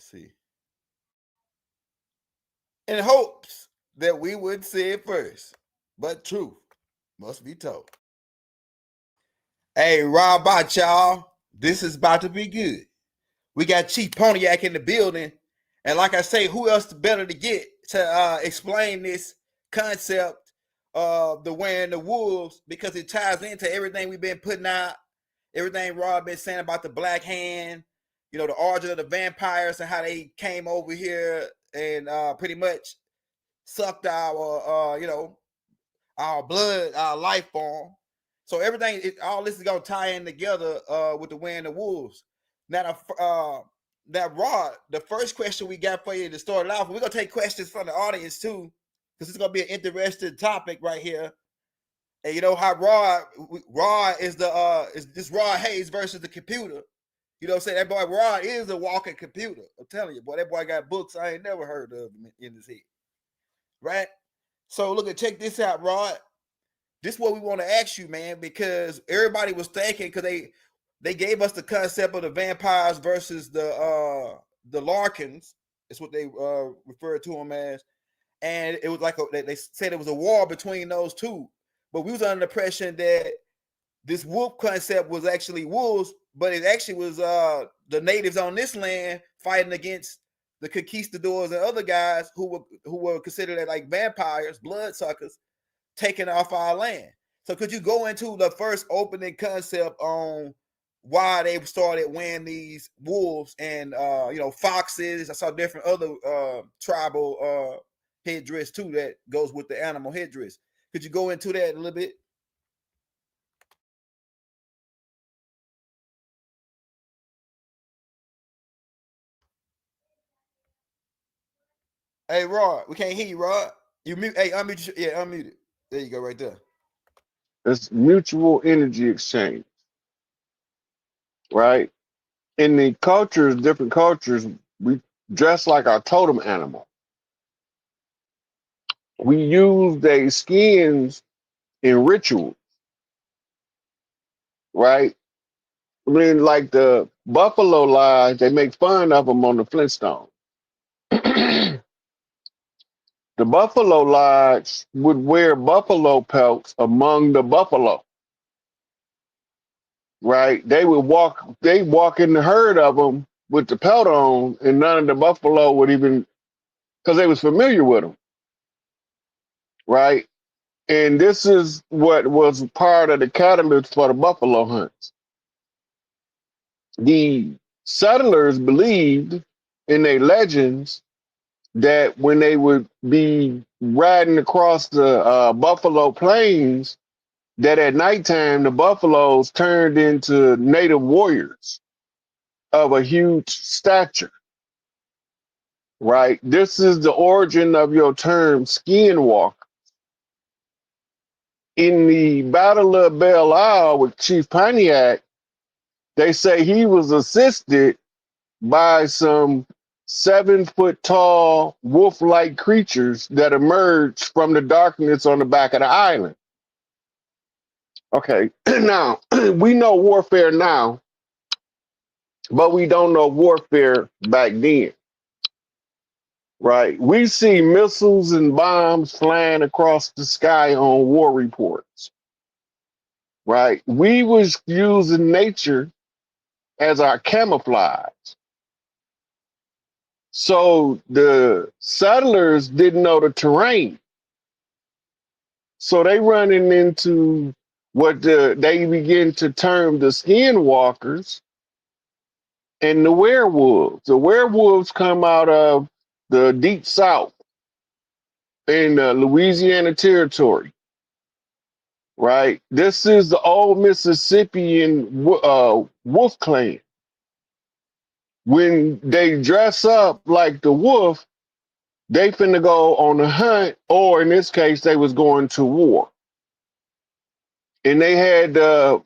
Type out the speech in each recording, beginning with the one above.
Let's see. In hopes that we would say it first, but truth must be told. Hey, Rob out, y'all. This is about to be good. We got Chief Pontiac in the building. And like I say, who else better to get to explain this concept of the wearing the wolves, because it ties into everything we've been putting out, everything Rob been saying about the Black Hand, the origin of the vampires and how they came over here and pretty much sucked our blood, our life form. So everything, all this is gonna tie in together with the wearing the wolves. Now, Rod, the first question we got for you to start off, we're gonna take questions from the audience too, because it's gonna be an interesting topic right here. And you know how Rod is this Rod Hayes versus the computer. You know what I'm saying? That boy Rod is a walking computer. I'm telling you, boy, that boy got books I ain't never heard of in his head. Right? So look, check this out, Rod. This is what we want to ask you, man, because everybody was thinking, because they gave us the concept of the vampires versus the Larkins. That's what they referred to them as, and it was like they said it was a war between those two. But we was under the impression that this wolf concept was actually wolves, but it actually was the natives on this land fighting against the conquistadors and other guys who were considered like vampires, bloodsuckers, taking off our land. So could you go into the first opening concept on why they started wearing these wolves and foxes? I saw different other tribal headdress too that goes with the animal headdress. Could you go into that a little bit? Hey, Rod, we can't hear you, Rod. You mute. Hey, unmute. Yeah, unmute it. There you go, right there. It's mutual energy exchange, right? In the cultures, different cultures, we dress like our totem animal. We use their skins in rituals, right? I mean, like the buffalo lodge, they make fun of them on the Flintstones. The buffalo lodge would wear buffalo pelts among the buffalo, right? They walk in the herd of them with the pelt on, and none of the buffalo would even, because they was familiar with them, right? And this is what was part of the catalyst for the buffalo hunts. The settlers believed in their legends that when they would be riding across the buffalo plains, that at nighttime the buffaloes turned into native warriors of a huge stature, right? This is the origin of your term skinwalker. In the Battle of Belle Isle with Chief Pontiac, they say he was assisted by some 7-foot tall wolf-like creatures that emerged from the darkness on the back of the island. Okay, now we know warfare now, but we don't know warfare back then, right? We see missiles and bombs flying across the sky on war reports, right? We was using nature as our camouflage. So the settlers didn't know the terrain. So they running into what they begin to term the skinwalkers and the werewolves. The werewolves come out of the deep south in the Louisiana territory, right? This is the old Mississippian wolf clan. When they dress up like the wolf, they finna go on a hunt, or in this case, they was going to war. And they had their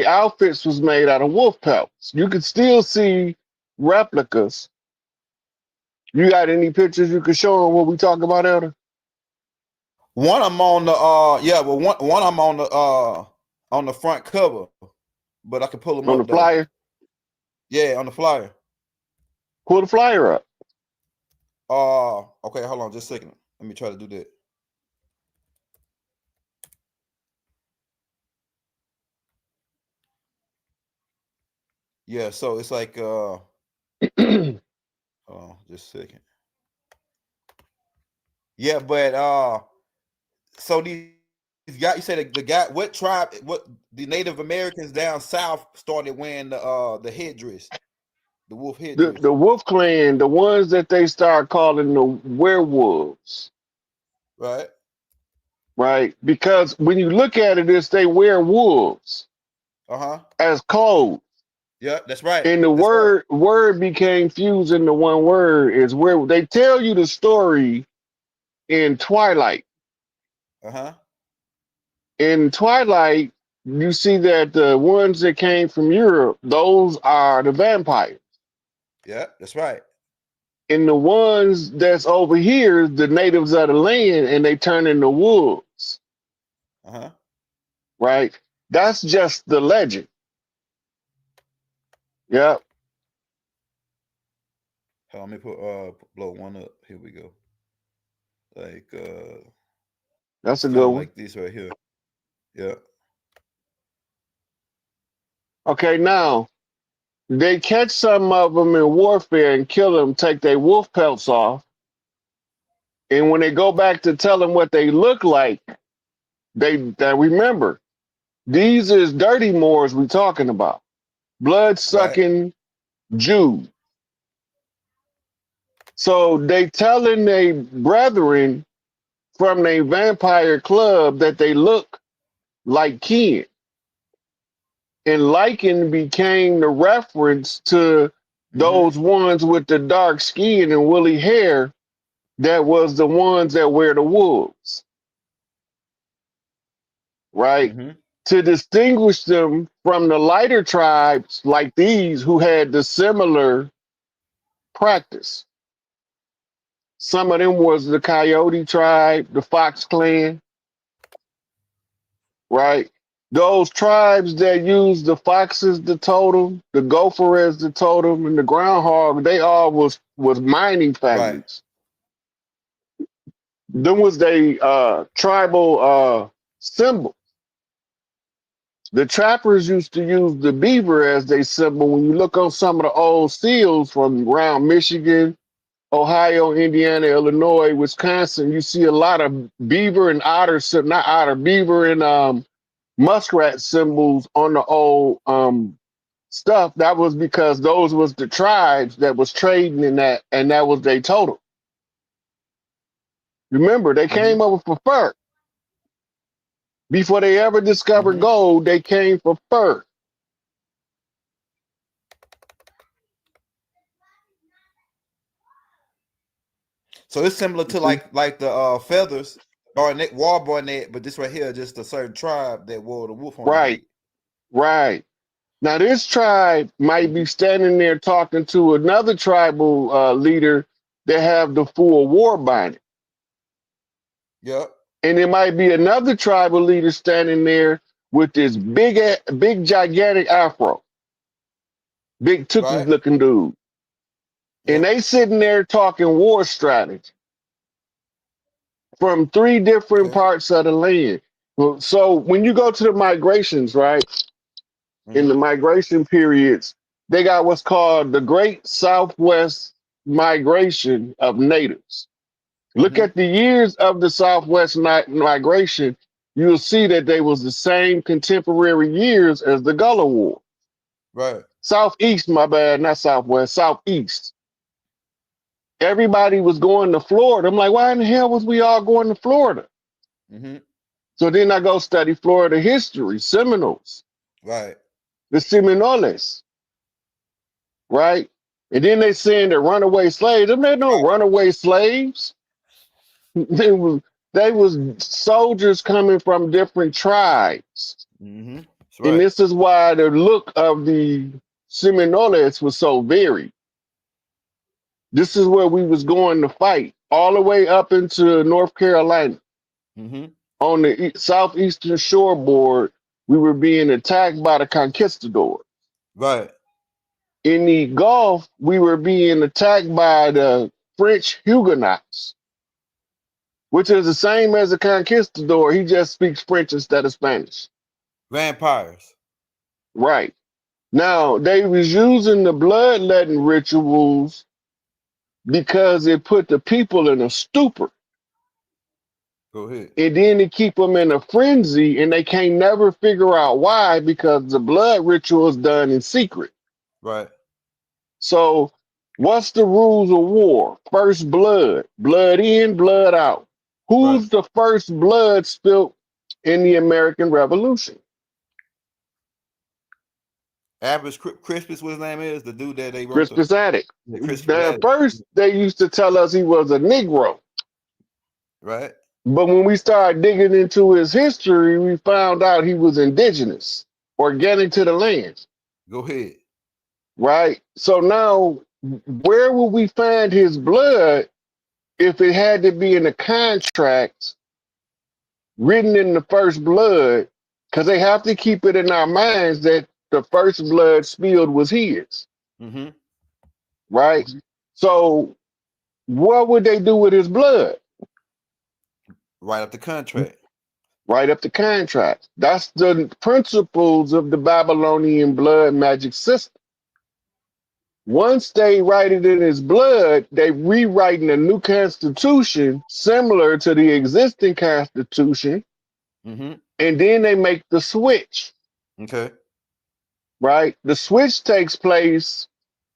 outfits was made out of wolf pelts. You could still see replicas. You got any pictures you could show them what we talk about, Elder? One I'm on the one I'm on the front cover, but I can pull them On up the though. flyer? Yeah, on the flyer. Pull the flyer up. Okay, hold on just a second. Let me try to do that. Yeah, so it's like oh, just a second. Yeah, but so these guys, you say the guy, what tribe, what the Native Americans down south started wearing the headdress, the wolf headdress, The Wolf Clan, the ones that they start calling the werewolves, right? right? Because when you look at it, it's they wear wolves Uh-huh. as clothes. Yeah, that's right. And the That's right. word became fused into one word is where they tell you the story in Twilight. Uh-huh. In Twilight, you see that the ones that came from Europe, those are the vampires. Yeah, that's right. And the ones that's over here, the natives of the land, and they turn into wolves, Uh-huh. right? That's just the legend. Yeah, Hold on, let me put blow one up. Here we go. Like that's it's a kind good of one. like this right here. Yeah. Okay, now they catch some of them in warfare and kill them, take their wolf pelts off. And when they go back to tell them what they look like, they remember these is dirty Moors we talking about, blood Right. sucking Jews. So they telling their brethren from their vampire club that they look like kin. And lichen became the reference to Mm-hmm. those ones with the dark skin and woolly hair that was the ones that wear the wolves, right? Mm-hmm. To distinguish them from the lighter tribes like these who had the similar practice. Some of them was the Coyote tribe, the Fox clan, right? Those tribes that use the fox as the totem, the gopher as the totem, and the groundhog, they all was mining Right. families. Them was they tribal symbol. The trappers used to use the beaver as their symbol. When you look on some of the old seals from around Michigan, Ohio, Indiana, Illinois, Wisconsin, you see a lot of beaver and otter, not otter, beaver and muskrat symbols on the old stuff. That was because those was the tribes that was trading in that, and that was their total. Remember, they Mm-hmm. came over for fur. Before they ever discovered Mm-hmm. gold, they came for fur. So it's similar You to see? like the feathers, barnet, wall barnet, but this right here just a certain tribe that wore the wolf on the Right, head. right. Now, this tribe might Mm-hmm. be standing there talking to another tribal leader that have the full war binding. Yep. And there might be another tribal leader standing there with this big, gigantic afro, big Tookie Right. looking dude. And Yep. they sitting there talking war strategy from three different Okay. parts of the land. Well, so when you go to the migrations, right, in the Mm-hmm. migration periods, they got what's called the Great Southwest Migration of Natives. Look Mm-hmm. at the years of the Southwest migration. You'll see that they was the same contemporary years as the Gullah War. Right. Southeast, my bad, not Southwest, Southeast. Everybody was going to Florida. I'm like, why in the hell was we all going to Florida? Mm-hmm. So then I go study Florida history, Seminoles, Right. the Seminoles, right? And then they saying that runaway slaves. There ain't no runaway slaves. They was they was soldiers coming from different tribes. Mm-hmm. That's And right. this is why the look of the Seminoles was so varied. This is where we was going to fight, all the way up into North Carolina. Mm-hmm. On the southeastern shoreboard, we were being attacked by the conquistadors. Right. In the Gulf, we were being attacked by the French Huguenots, which is the same as a conquistador. He just speaks French instead of Spanish. Vampires. Right. Now, they was using the bloodletting rituals because it put the people in a stupor. Go ahead. And then it keep them in a frenzy, and they can't never figure out why, because the blood ritual is done in secret. Right. So what's the rules of war? First blood. Blood in, blood out. Right. Who's the first blood spilt in the American Revolution? Average Crispus, what his name is, the dude that they wrote Crispus Attucks. the Crispus Now, at Attucks. first, they used to tell us he was a Negro. Right. But when we started digging into his history, we found out he was indigenous, organic to the land. Go ahead. Right? So now, where will we find his blood if it had to be in a contract written in the first blood? Because they have to keep it in our minds that the first blood spilled was his. Mm-hmm. Right? Mm-hmm. So, what would they do with his blood? Write up the contract. Write up the contract. That's the principles of the Babylonian blood magic system. Once they write it in his blood, they rewriting a new constitution similar to the existing constitution, Mm-hmm. and then they make the switch. Okay. Right? The switch takes place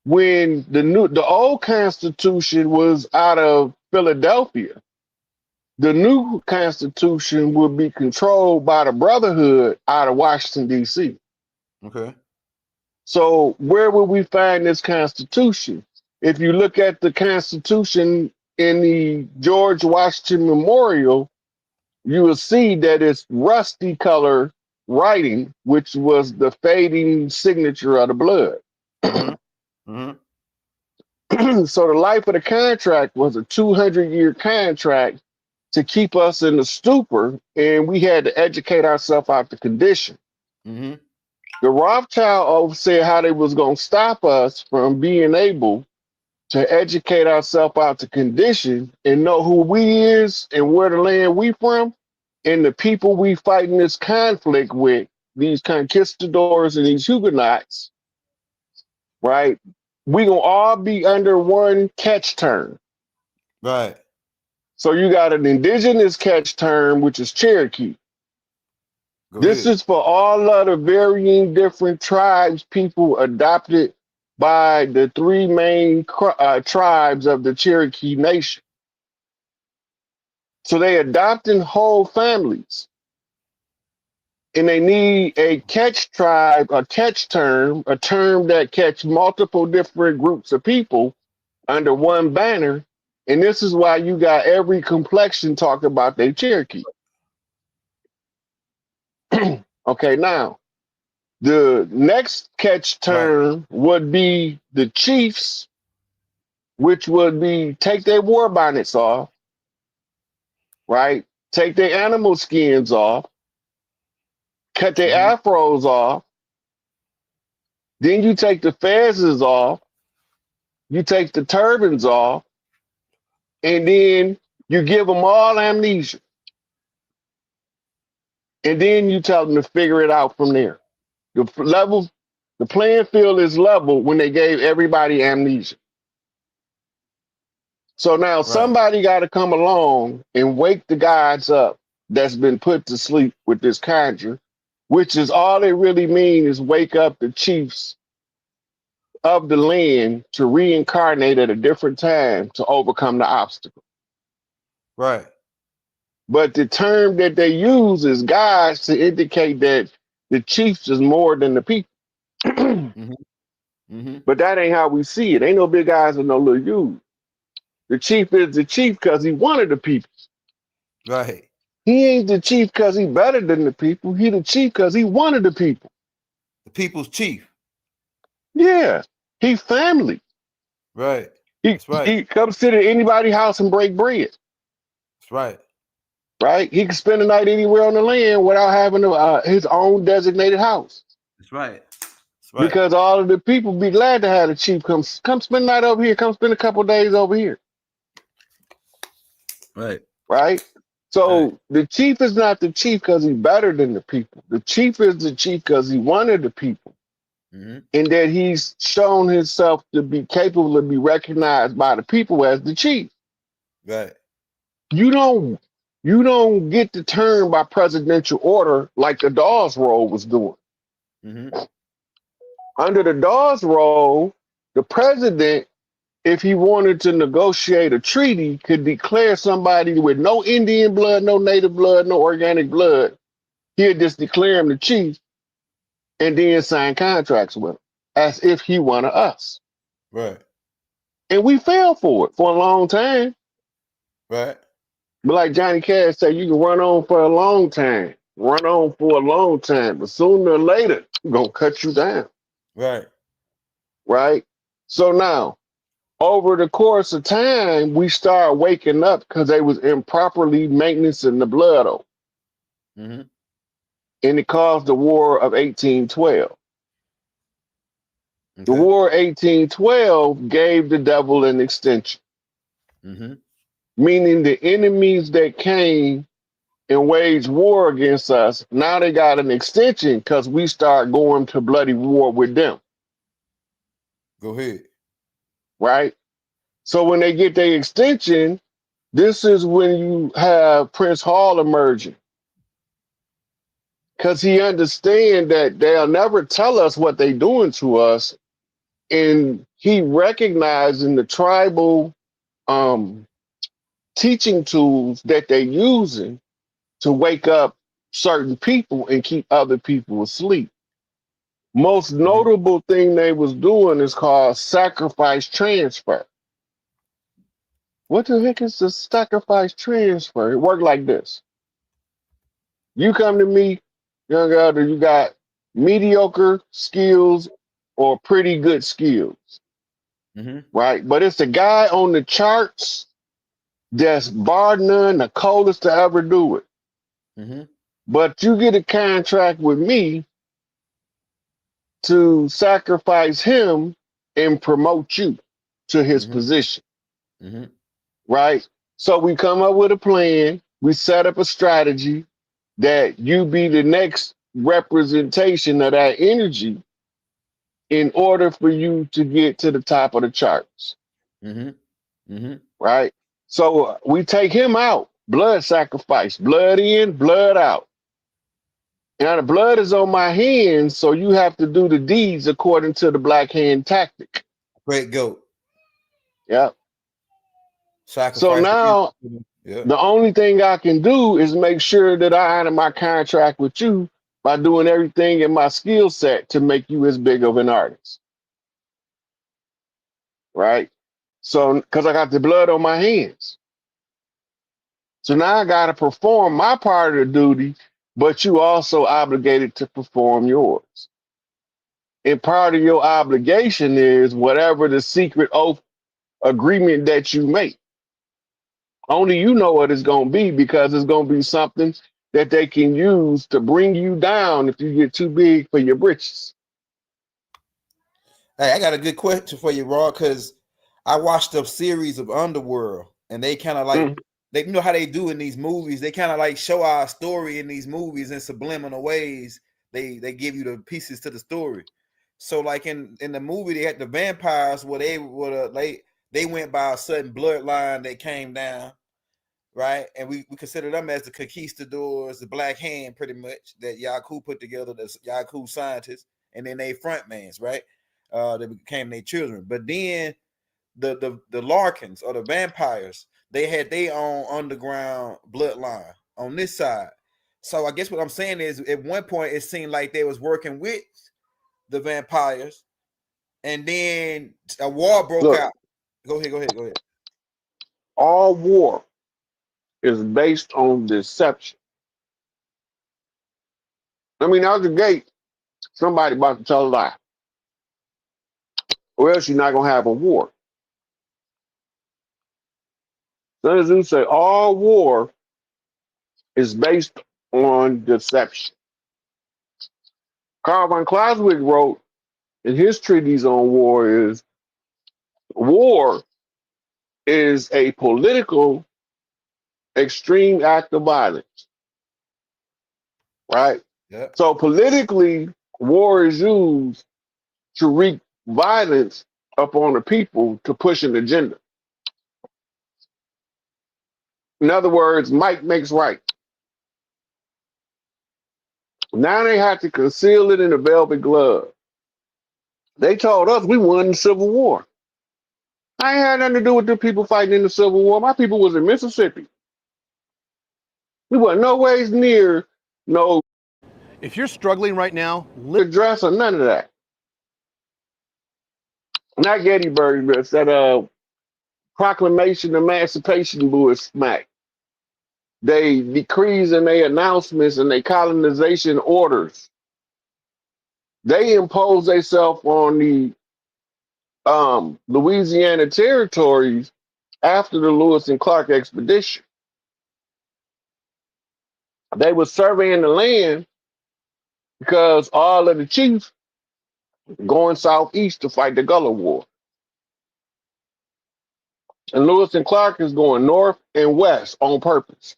when the old constitution was out of Philadelphia. The new constitution will be controlled by the Brotherhood out of Washington, D.C. Okay. So where will we find this constitution? If you look at the constitution in the George Washington Memorial, you will see that it's rusty color writing, which was the fading signature of the blood. Mm-hmm. Mm-hmm. So the life of the contract was a 200-year contract to keep us in the stupor, and we had to educate ourselves out the condition. Mm-hmm. The Rothschild said how they was going to stop us from being able to educate ourselves out the condition and know who we is and where the land we from, and the people we fighting this conflict with, these conquistadors and these Huguenots, right? We gonna all be under one catch term. Right. So you got an indigenous catch term, which is Cherokee. Go This ahead. is for all of the varying different tribes, people adopted by the three main tribes of the Cherokee Nation. So they adopting whole families. And they need a catch tribe, a catch term, a term that catch multiple different groups of people under one banner. And this is why you got every complexion talk about their Cherokee. Okay, now the next catch term would be the chiefs, which would be take their war bonnets off, right? Take their animal skins off, cut their afros off. Then you take the fezzes off, you take the turbans off, and then you give them all amnesia. And then you tell them to figure it out from there. The playing field is level when they gave everybody amnesia. So now somebody got to come along and wake the guys up that's been put to sleep with this conjure, which is all it really means is wake up the chiefs of the land to reincarnate at a different time to overcome the obstacle. Right. But the term that they use is guys to indicate that the chiefs is more than the people. Mm-hmm. Mm-hmm. But that ain't how we see it. Ain't no big guys and no little you. The chief is the chief because he wanted the people. Right. He ain't the chief because he better than the people. He the chief because he wanted the people. The people's chief. Yeah. He family. Right. That's right. He comes sit at anybody's house and break bread. That's right. Right? He can spend the night anywhere on the land without having his own designated house. That's right. Right. because all of the people be glad to have the chief come spend the night over here, come spend a couple days over here, Right. right? Right. So the chief is not the chief because he's better than the people. The chief is the chief because he wanted the people, Mm-hmm. and that he's shown himself to be capable of be recognized by the people as the chief. Right. You don't you don't get the turn by presidential order like the Dawes Roll was doing. Mm-hmm. Under the Dawes Roll, the president, if he wanted to negotiate a treaty, could declare somebody with no Indian blood, no native blood, no organic blood. He'd just declare him the chief and then sign contracts with him as if he wanted us. Right. And we fell for it for a long time. Right. But like Johnny Cash said, you can run on for a long time, run on for a long time, but sooner or later, I'm going to cut you down, Right. right? So now, over the course of time, we start waking up because they was improperly maintaining the blood oath, Mm-hmm. and it caused the War of 1812. The Okay. War of 1812 gave the devil an extension, Mm-hmm. meaning the enemies that came and waged war against us, now they got an extension because we start going to bloody war with them, Go ahead. right? So when they get their extension, this is when you have Prince Hall emerging because he understand that they'll never tell us what they doing to us, and he recognizing the tribal um, teaching tools that they're using to wake up certain people and keep other people asleep. Most Mm-hmm. notable thing they was doing is called sacrifice transfer. What the heck is the sacrifice transfer? It worked like this. You come to me, young elder, you got mediocre skills or pretty good skills, Mm-hmm. right? But it's the guy on the charts that's bar none the coldest to ever do it. Mm-hmm. But you get a contract with me to sacrifice him and promote you to his Mm-hmm. position, Mm-hmm. right? So we come up with a plan, we set up a strategy that you be the next representation of that energy in order for you to get to the top of the charts, Mm-hmm. Mm-hmm. right? So we take him out, blood sacrifice, blood in, blood out. Now the blood is on my hands, so you have to do the deeds according to the black hand tactic. Great goat. Yeah. So Sacrifice the now end. Yeah. the only thing I can do is make sure that I honor my contract with you by doing everything in my skill set to make you as big of an artist, right? So, because I got the blood on my hands. So now I got to perform my part of the duty, but you also obligated to perform yours. And part of your obligation is whatever the secret oath agreement that you make. Only you know what it's going to be because it's going to be something that they can use to bring you down if you get too big for your britches. Hey, I got a good question for you, Raw, because I watched a series of Underworld, and they kind of like Mm. they, you know how they do in these movies. They kind of like show our story in these movies in subliminal ways. They give you the pieces to the story. So like in the movie, they had the vampires where they would they went by a certain bloodline that came down, right? And we consider them as the conquistadors, the black hand, pretty much that Yaku put together, the Yaku scientists, and then they frontmans, right? They became their children. But then the Larkins or the vampires, they had their own underground bloodline on this side. So I guess what I'm saying is, at one point it seemed like they was working with the vampires, and then a war broke Look, out. Go ahead, go ahead, go ahead. all war is based on deception. I mean, out the gate, somebody about to tell a lie, or else you're not going to have a war. Sun Tzu say all war is based on deception. Karl von Clausewitz wrote in his treatise on war is a political extreme act of violence, right? Yeah. So politically, war is used to wreak violence upon the people to push an agenda. In other words, might makes right. Now they have to conceal it in a velvet glove. They told us we won the Civil War. I ain't had nothing to do with the people fighting in the Civil War. My people was in Mississippi. We were no ways near no If you're struggling right now, address or none of that. Not Gettysburg, but that Proclamation of Emancipation bull smack. They decrees and they announcements and they colonization orders. They impose themselves on the Louisiana territories after the Lewis and Clark expedition. They were surveying the land because all of the chiefs going southeast to fight the Gullah War. And Lewis and Clark is going north and west on purpose.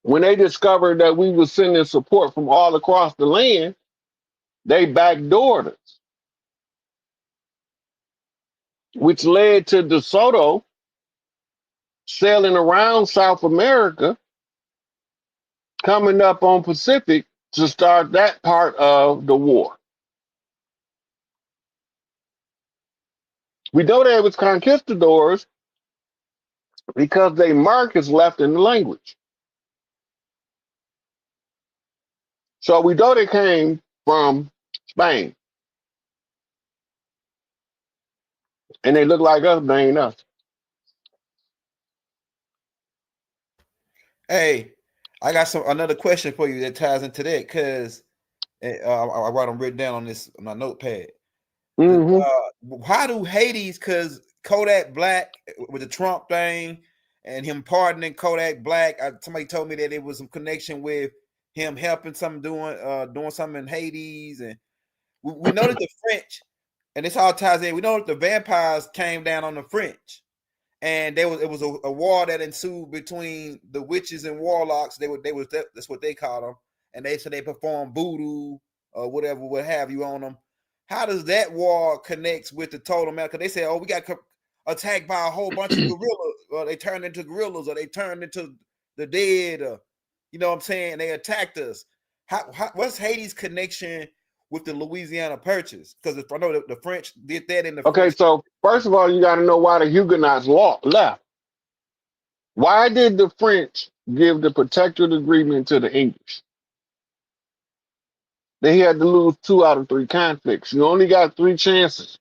When they discovered that we were sending support from all across the land, they backdoored us, which led to DeSoto sailing around South America, coming up on Pacific to start that part of the war. We know they was conquistadors because they mark is left in the language. So we know they came from Spain. And they look like us, they ain't us. Hey, I got another question for you that ties into that because I wrote them written down on this on my notepad. Mm-hmm. How do Hades? Because Kodak Black with the Trump thing and him pardoning Kodak Black. Somebody told me that it was some connection with him helping something doing something in Hades, and we know that the French, and this all ties in. We know that the vampires came down on the French, and it was a war that ensued between the witches and warlocks. That's what they call them, and they said they performed voodoo or whatever, what have you on them. How does that war connects with the total amount? Because they say, oh, we got attacked by a whole bunch of gorillas, or they turned into gorillas, or they turned into the dead, or you know what I'm saying? They attacked us. What's Hades' connection with the Louisiana Purchase? Because I know the French did that in the Okay, French. so first of all, you got to know why the Huguenots left. Why did the French give the protectorate agreement to the English? They had to lose 2 out of 3 conflicts. You only got 3 chances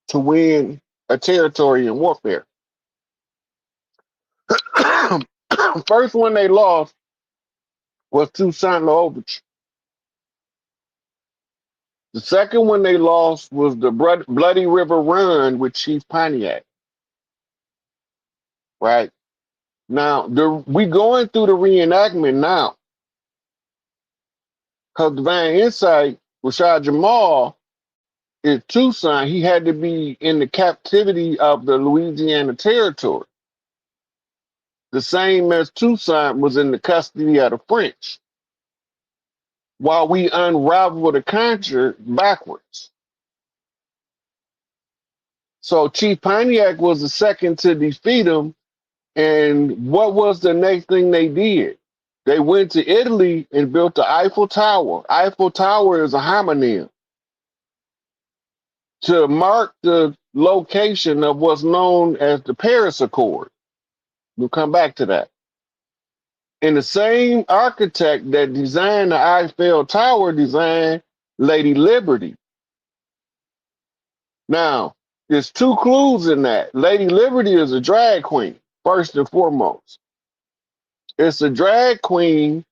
to win a territory in warfare. First one they lost was Toussaint L'Ouverture. The second one they lost was the Bloody River Run with Chief Pontiac. Right now, we going through the reenactment now because Divine Insight, Rashad Jamal, is Toussaint. He had to be in the captivity of the Louisiana Territory, the same as Toussaint was in the custody of the French, while we unravel the contract backwards. So Chief Pontiac was the second to defeat him. And what was the next thing they did? They went to Italy and built the Eiffel Tower. Eiffel Tower is a homonym to mark the location of what's known as the Paris Accord. We'll come back to that. And the same architect that designed the Eiffel Tower designed Lady Liberty. Now, there's 2 clues in that. Lady Liberty is a drag queen, first and foremost. It's a drag queen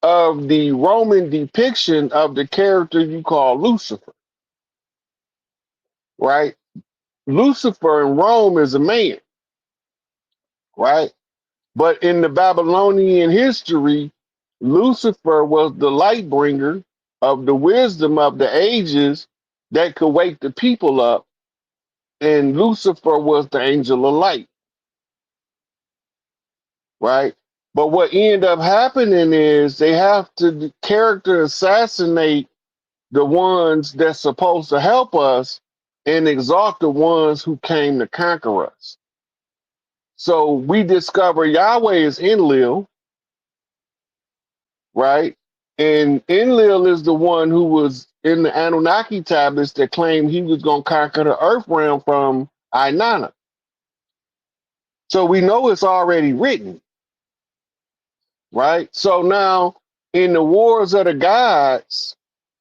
of the Roman depiction of the character you call Lucifer, right? Lucifer in Rome is a man, right? But in the Babylonian history, Lucifer was the light bringer of the wisdom of the ages that could wake the people up, and Lucifer was the angel of light, right? But what ended up happening is they have to character assassinate the ones that's supposed to help us and exalt the ones who came to conquer us. So we discover Yahweh is Enlil, right? And Enlil is the one who was in the Anunnaki tablets that claimed he was going to conquer the earth realm from Inanna. So we know it's already written, right? So now in the wars of the gods,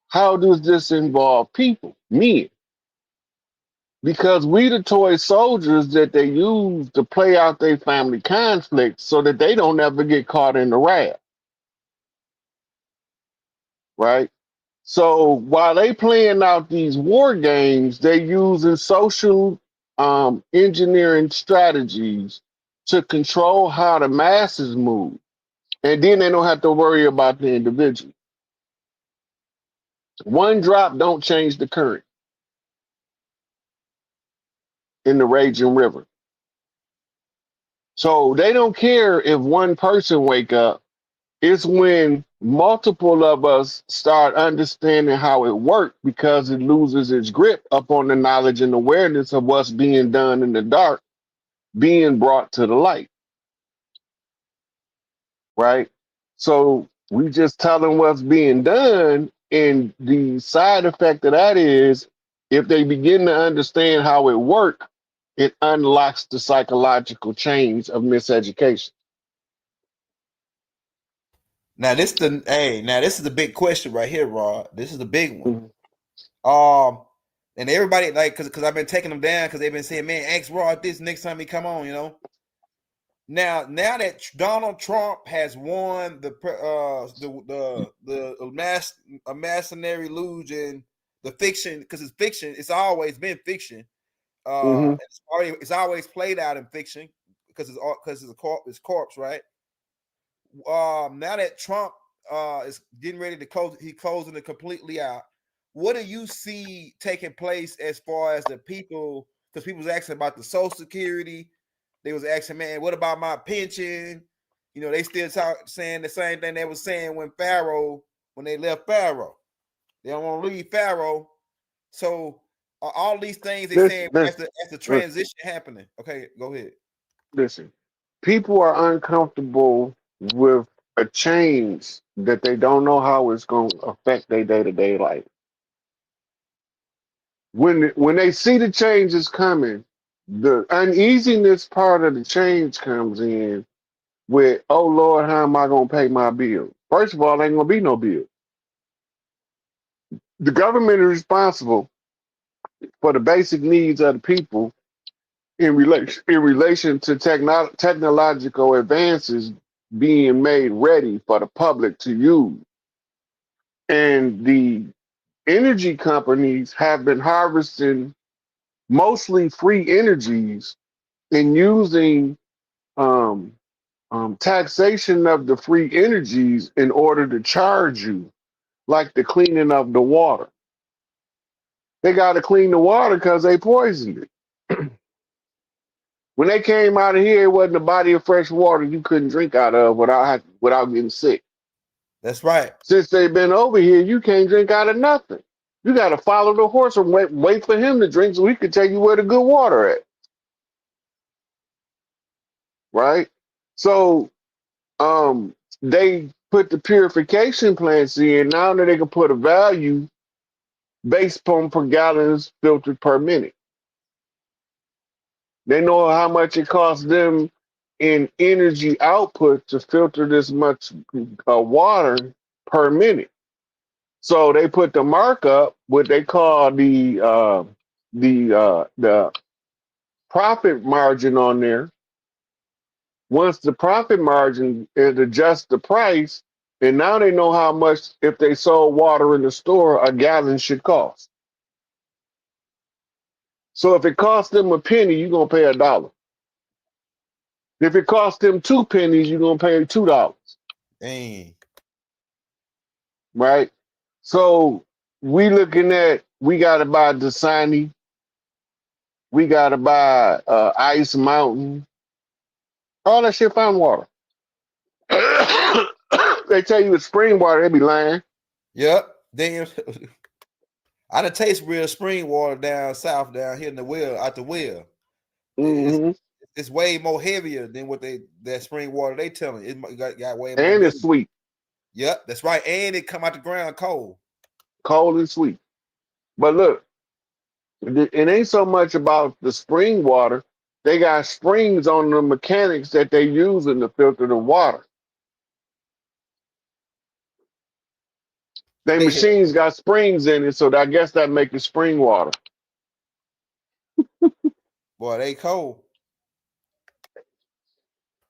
how does this involve people, men? Because we the toy soldiers that they use to play out their family conflicts so that they don't ever get caught in the wrath, right? So while they playing out these war games, they using social engineering strategies to control how the masses move. And then they don't have to worry about the individual. One drop don't change the current in the raging river. So they don't care if one person wake up. It's when multiple of us start understanding how it works because it loses its grip upon the knowledge and awareness of what's being done in the dark being brought to the light, right? So we just tell them what's being done, and the side effect of that is if they begin to understand how it works, it unlocks the psychological chains of miseducation. Now this is the big question right here, Rod. This is the big one. Mhm. And everybody like because I've been taking them down because they've been saying, man, ask Rod this next time he come on, you know. Now that Donald Trump has won the imaginary illusion, the fiction, because it's fiction, it's always been fiction. Mhm. It's always played out in fiction because it's corpse, right? Now that Trump is getting ready to closing it completely out. What do you see taking place as far as the people? Because people was asking about the Social Security. They was asking, man, what about my pension? You know, they still saying the same thing they was saying when they left Pharaoh. They don't want to leave Pharaoh. So all these things they This, saying this, as the this, transition happening. Okay, go ahead. listen. People are uncomfortable with a change that they don't know how it's going to affect their day to day life. When they see the changes coming, the uneasiness part of the change comes in with, oh Lord, how am I going to pay my bill? First of all, ain't going to be no bill. The government is responsible for the basic needs of the people in relation to technological advances being made ready for the public to use. And the energy companies have been harvesting mostly free energies and using um, taxation of the free energies in order to charge you, like the cleaning of the water. They got to clean the water because they poisoned it. When they came out of here, it wasn't a body of fresh water you couldn't drink out of without getting sick. That's right. Since they've been over here, you can't drink out of nothing. You got to follow the horse and wait for him to drink so he can tell you where the good water at, right? So they put the purification plants in. Now that they can put a value based upon per gallons filtered per minute. They know how much it costs them in energy output to filter this much water per minute. So they put the markup, what they call the profit margin on there. Once the profit margin, it adjusts the price, and now they know how much if they sold water in the store a gallon should cost. So if it costs them a penny, you're gonna pay $1. If it costs them 2 pennies, you're gonna pay $2, Dang. right? So we gotta buy Dasani, we gotta buy Ice Mountain, all that shit fountain water. They tell you it's spring water, they be lying. Yep. Damn. I done taste real spring water down south, down here in the well, out the well. It's Hmm. it's way more heavier than what that spring water they telling. It got way more And it's minerals. sweet, Yep, that's right. And it come out the ground cold. cold and sweet. But look, it ain't so much about the spring water. They got springs on the mechanics that they using to filter the water. They They machines got springs in it, so I guess that make it spring water. boy, they cold.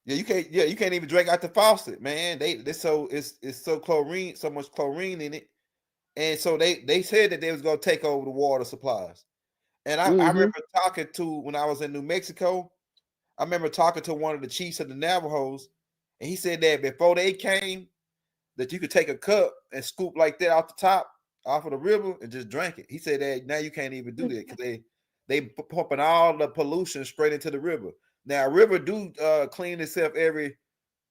Yeah, you can't. Yeah, you can't even drink out the faucet, man. They so it's so chlorine, so much chlorine in it, and so they said that they was gonna take over the water supplies. And I Hmm. remember talking to when I was in New Mexico. I remember talking to one of the chiefs of the Navajos, and he said that before they came, that you could take a cup and scoop like that off the top, off of the river, and just drink it. He said that now you can't even do that because they pumping all the pollution straight into the river. Now, a river do clean itself every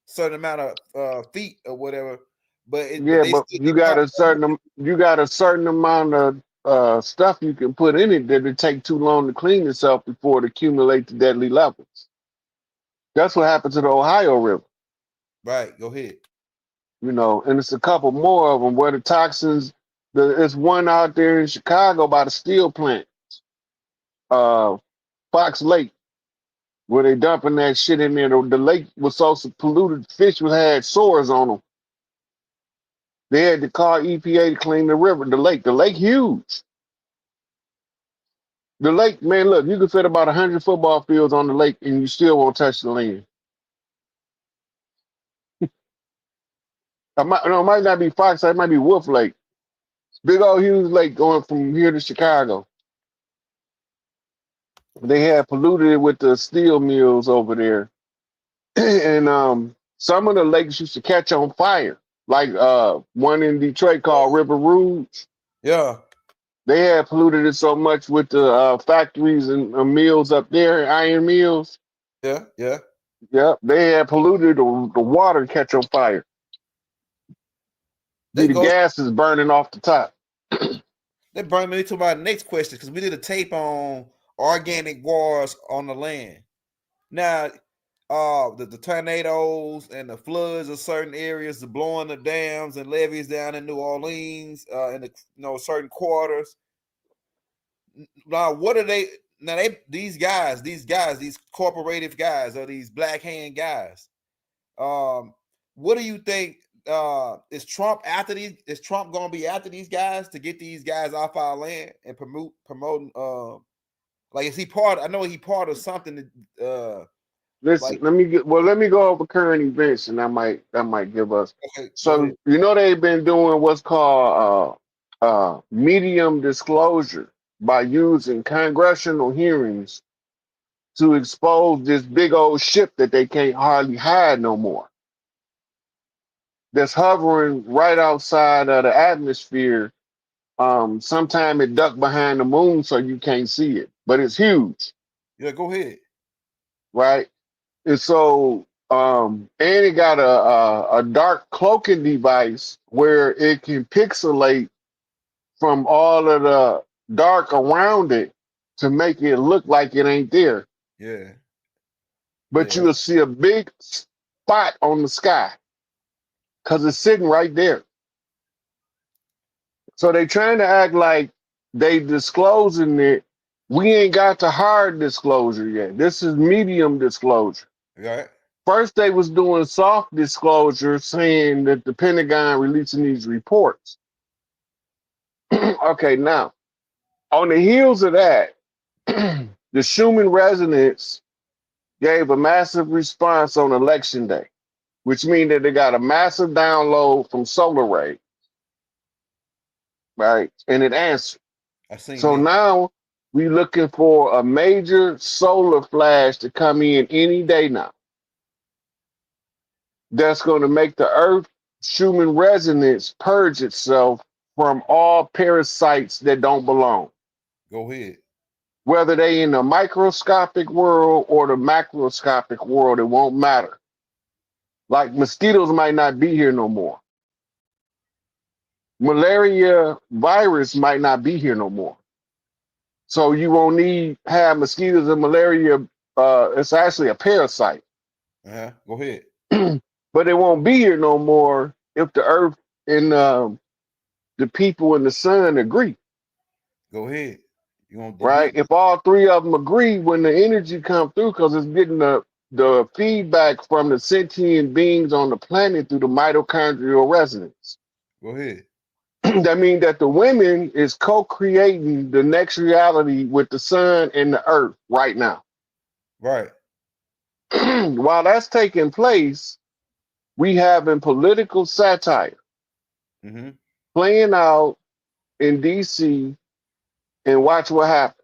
certain amount of feet or whatever, but Yeah, they but still get caught. you got a certain amount of stuff you can put in it that it take too long to clean itself before it accumulate to deadly levels. That's what happened to the Ohio River, Right, go ahead. and it's a couple more of them where the toxins. There's one out there in Chicago by the steel plant, uh, Fox Lake, where they dumping that shit in there. The lake was so polluted, fish was had sores on them. They had to call EPA to clean the river, the lake. The lake huge. The lake, man, look, you can fit about 100 football fields on the lake and you still won't touch the land. It might not be Fox, it might be Wolf Lake. Big old huge lake going from here to Chicago. They had polluted it with the steel mills over there. And some of the lakes used to catch on fire. Like one in Detroit called River Rouge. Yeah, They had polluted it so much with the factories and mills up there, iron mills. yeah. Yep, they had polluted the water catch on fire. They The go. gas is burning off the top. That bring me to my next question because we did a tape on organic wars on the land. Now, the tornadoes and the floods of certain areas, the blowing the dams and levees down in New Orleans, in the certain quarters. Now, what are they? Now these corporative guys, or these black hand guys. Um, what do you think? Is Trump after these? Is Trump gonna be after these guys to get these guys off our land and promoting? Like is he part? I know he part of something. Listen, Like let me go over current events, and that might give us. okay, go So ahead. they've been doing what's called medium disclosure by using congressional hearings to expose this big old ship that they can't hardly hide no more. That's hovering right outside of the atmosphere. Sometime it ducked behind the moon so you can't see it, but it's huge, Yeah, go ahead. right? And so, and it got a dark cloaking device where it can pixelate from all of the dark around it to make it look like it ain't there. Yeah, But yeah, you'll see a big spot on the sky because it's sitting right there. So they trying to act like they disclosing it. We ain't got to hard disclosure yet. This is medium disclosure. right. First, they was doing soft disclosure, saying that the Pentagon releasing these reports. Okay, now on the heels of that, the Schumann resonance gave a massive response on election day, which means that they got a massive download from solar ray, right? And it answered. I seen So that. now we looking for a major solar flash to come in any day now. That's going to make the Earth Schumann resonance purge itself from all parasites that don't belong, Go ahead. whether they in the microscopic world or the macroscopic world. It won't matter. Like mosquitoes might not be here no more. Malaria virus might not be here no more. So you won't need have mosquitoes and malaria. It's actually a parasite, Go ahead. but it won't be here no more if the earth and the people and the sun agree. Go ahead. You want the Right? deep? If all three of them agree, when the energy comes through, because it's getting the feedback from the sentient beings on the planet through the mitochondrial resonance. Go ahead. That means that the women is co-creating the next reality with the sun and the earth right now. Right. While that's taking place, we having political satire Mm-hmm. playing out in DC, and watch what happens.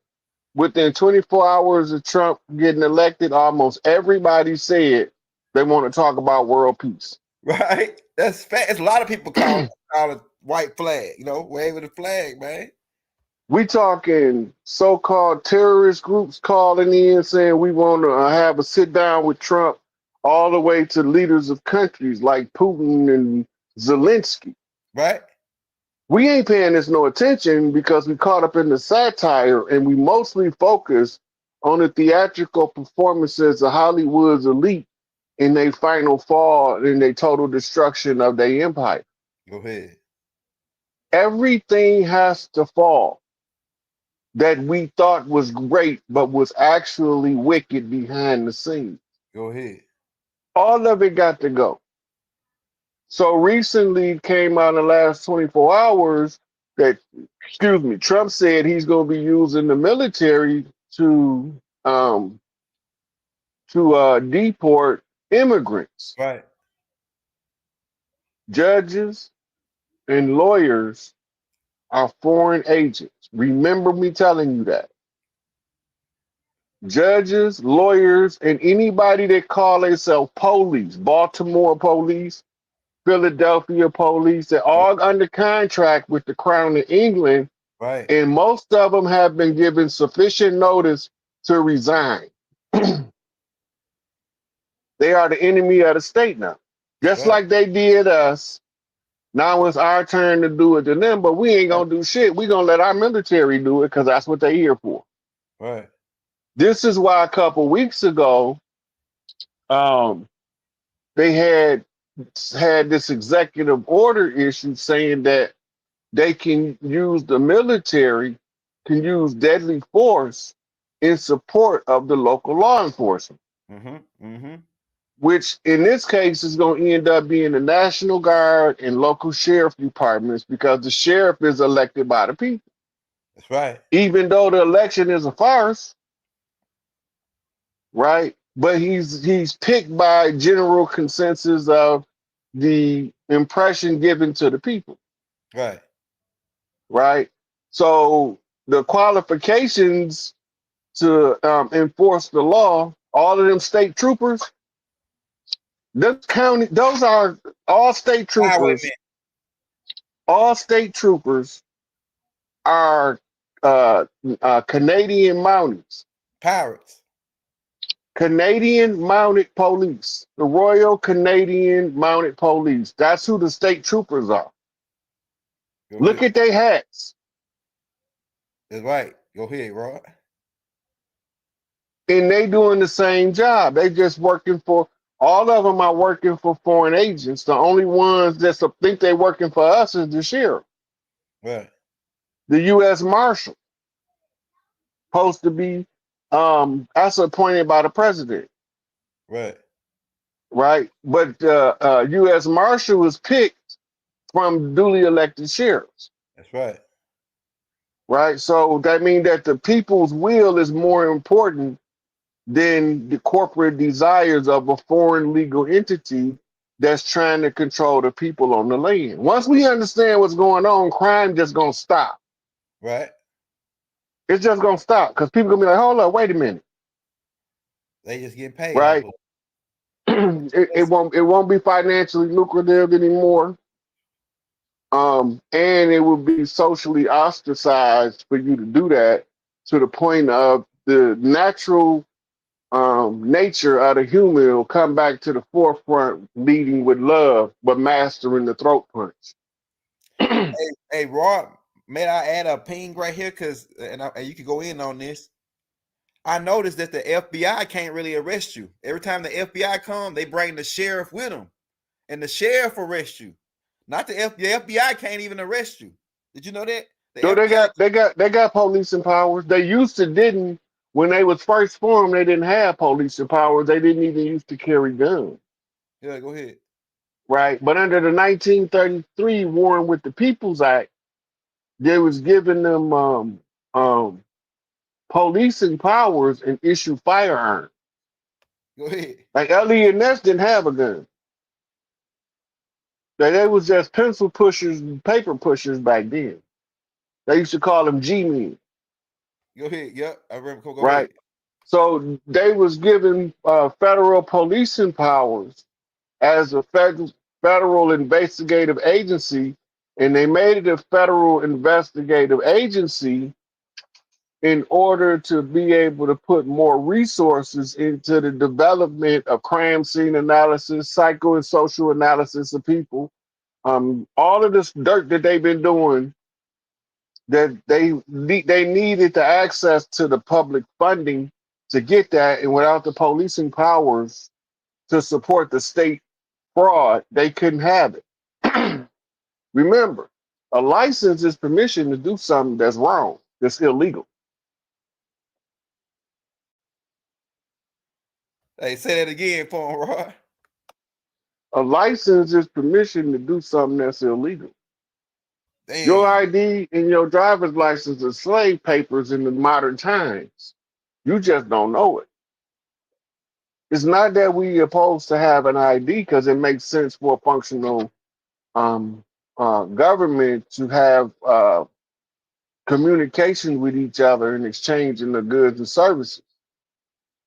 Within 24 hours of Trump getting elected, almost everybody said they want to talk about world peace. Right. That's fact. It's a lot of people call it white flag. Waving the flag, man. We talking so-called terrorist groups calling in saying we want to have a sit down with Trump, all the way to leaders of countries like Putin and Zelensky. Right. We ain't paying this no attention because we caught up in the satire, and we mostly focus on the theatrical performances of Hollywood's elite in their final fall and their total destruction of their empire. Go ahead. Everything has to fall that we thought was great, but was actually wicked behind the scenes. Go ahead. All of it got to go. So recently came out in the last 24 hours that, excuse me, Trump said he's going to be using the military um, to deport immigrants. Right. Judges and lawyers are foreign agents. Remember me telling you that. Judges, lawyers, and anybody that call themselves police, Baltimore police, Philadelphia police, they're all under contract with the Crown of England, Right. and most of them have been given sufficient notice to resign. They are the enemy of the state now. Just Right. like they did us. Now it's our turn to do it to them, but we ain't gonna do shit. We gonna let our military do it because that's what they're here for. Right. This is why a couple weeks ago, um, they had this executive order issue saying that they can use the military, can use deadly force in support of the local law enforcement, Mm-hmm. Mm-hmm. which in this case is going to end up being the National Guard and local sheriff departments because the sheriff is elected by the people. That's right. Even though the election is a farce, right? But he's picked by general consensus of the impression given to the people, Right. right? So the qualifications to enforce the law, all of them state troopers, those are all state troopers. Highwaymen. All state troopers are Canadian Mounties. Pirates. Canadian Mounted Police, the Royal Canadian Mounted Police. That's who the state troopers are. Go Look ahead. at their hats. That's right. Go ahead, Rod. And they doing the same job. They just working for, all of them are working for foreign agents. The only ones that think they working for us is the sheriff. Right. The U.S. Marshal, supposed to be, that's appointed by the president. Right. Right? But U.S. Marshal was picked from duly elected sheriffs. That's right. Right? So that means that the people's will is more important than the corporate desires of a foreign legal entity that's trying to control the people on the land. Once we understand what's going on, crime just gonna stop. Right. It's just gonna stop because people gonna be like, hold up, wait a minute, They just get paid off right? of it won't be financially lucrative anymore. And it would be socially ostracized for you to do that, to the point of the natural nature of the human will come back to the forefront, leading with love, but mastering the throat punch. Hey, Rod, may I add a ping right here? Cause and you can go in on this. I noticed that the FBI can't really arrest you. Every time the FBI come, they bring the sheriff with them, and the sheriff arrests you. Not the FBI. The FBI can't even arrest you. Did you know that? The So they FBI. got they got they got policing powers. They used to didn't when they was first formed. They didn't have policing powers. They didn't even used to carry guns, Yeah, go ahead. right? But under the 1933 Warring with the Peoples Act, they was giving them um, policing powers and issue firearms. Go ahead. Like Elliot Ness didn't have a gun. They was just pencil pushers and paper pushers back then. They used to call them G-men, Go ahead. Yep, I remember. Go right? ahead. So they was given federal policing powers as a federal investigative agency, and they made it a federal investigative agency in order to be able to put more resources into the development of crime scene analysis, psycho and social analysis of people. All of this dirt that they've been doing, that they needed the access to the public funding to get that, and without the policing powers to support the state fraud, they couldn't have it. Remember, a license is permission to do something that's wrong, that's illegal. Hey, say that again for him, Rod. A license is permission to do something that's illegal. Your Dang. ID and your driver's license are slave papers in the modern times. You just don't know it. It's not that we opposed to have an ID because it makes sense for a functional um, government to have communication with each other and exchanging the goods and services.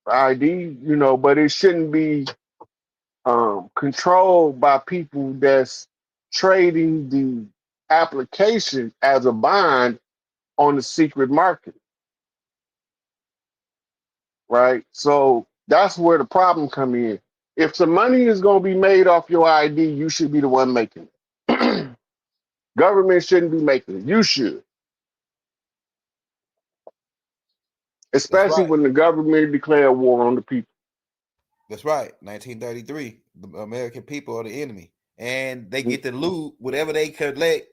ID, but it shouldn't be controlled by people that's trading the application as a bond on the secret market, right? So that's where the problem come in. If the money is going to be made off your ID, you should be the one making it. Government shouldn't be making it. You should, That's especially right. when the government declare war on the people. That's right. 1933. The American people are the enemy, and they get to loot whatever they collect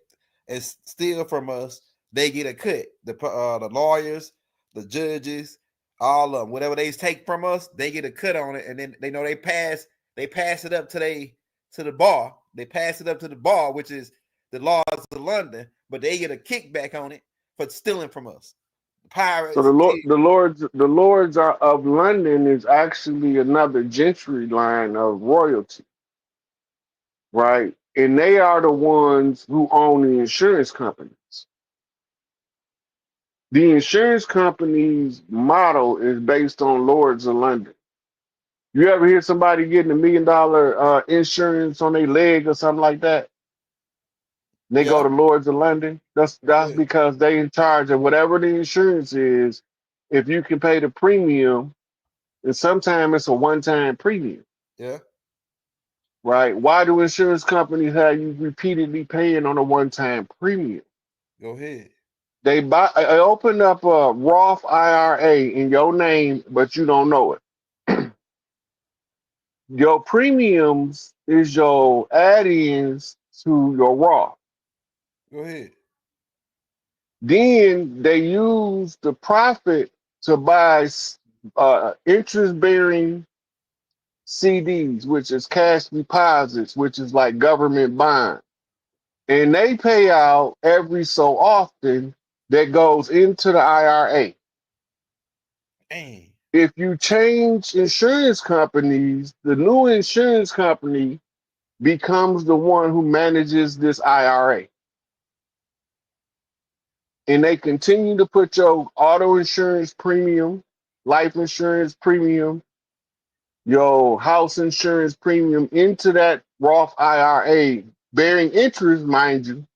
and steal from us. They get a cut. The lawyers, the judges, all of them, whatever they take from us, they get a cut on it, and then they know they pass. They pass it up to the bar. They pass it up to the bar, which is the laws of London, but they get a kickback on it for stealing from us. So Pirates, the lords are, of London is actually another gentry line of royalty, right? And they are the ones who own the insurance companies. The insurance company's model is based on lords of London. You ever hear somebody getting $1 million insurance on their leg or something like that? They go yeah, to Lords of London. That's because they in charge of whatever the insurance is. If you can pay the premium, and sometimes it's a one-time premium, yeah. right? Why do insurance companies have you repeatedly paying on a one-time premium? Go ahead. They open up a Roth IRA in your name, but you don't know it. Your premiums is your add-ins to your Roth. Go ahead. Then they use the profit to buy interest-bearing CDs, which is cash deposits, which is like government bonds. And they pay out every so often that goes into the IRA. Dang. If you change insurance companies, the new insurance company becomes the one who manages this IRA. And they continue to put your auto insurance premium, life insurance premium, your house insurance premium into that Roth IRA, bearing interest, mind you.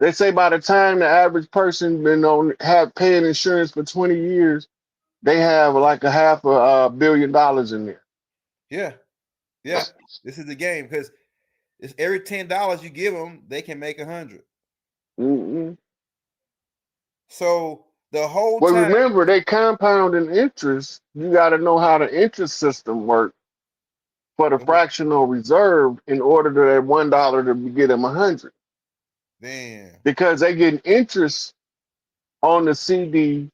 They say by the time the average person been on have paying insurance for 20 years, they have like a half a $1 billion in there. Yeah, yeah. This is the game because it's every $10 you give them, they can make 100. Mm-mm. So the whole Well, time, remember they compound in interest. You got to know how the interest system works for the fractional reserve in order to that $1 to get them 100, damn, because they get interest on the CD,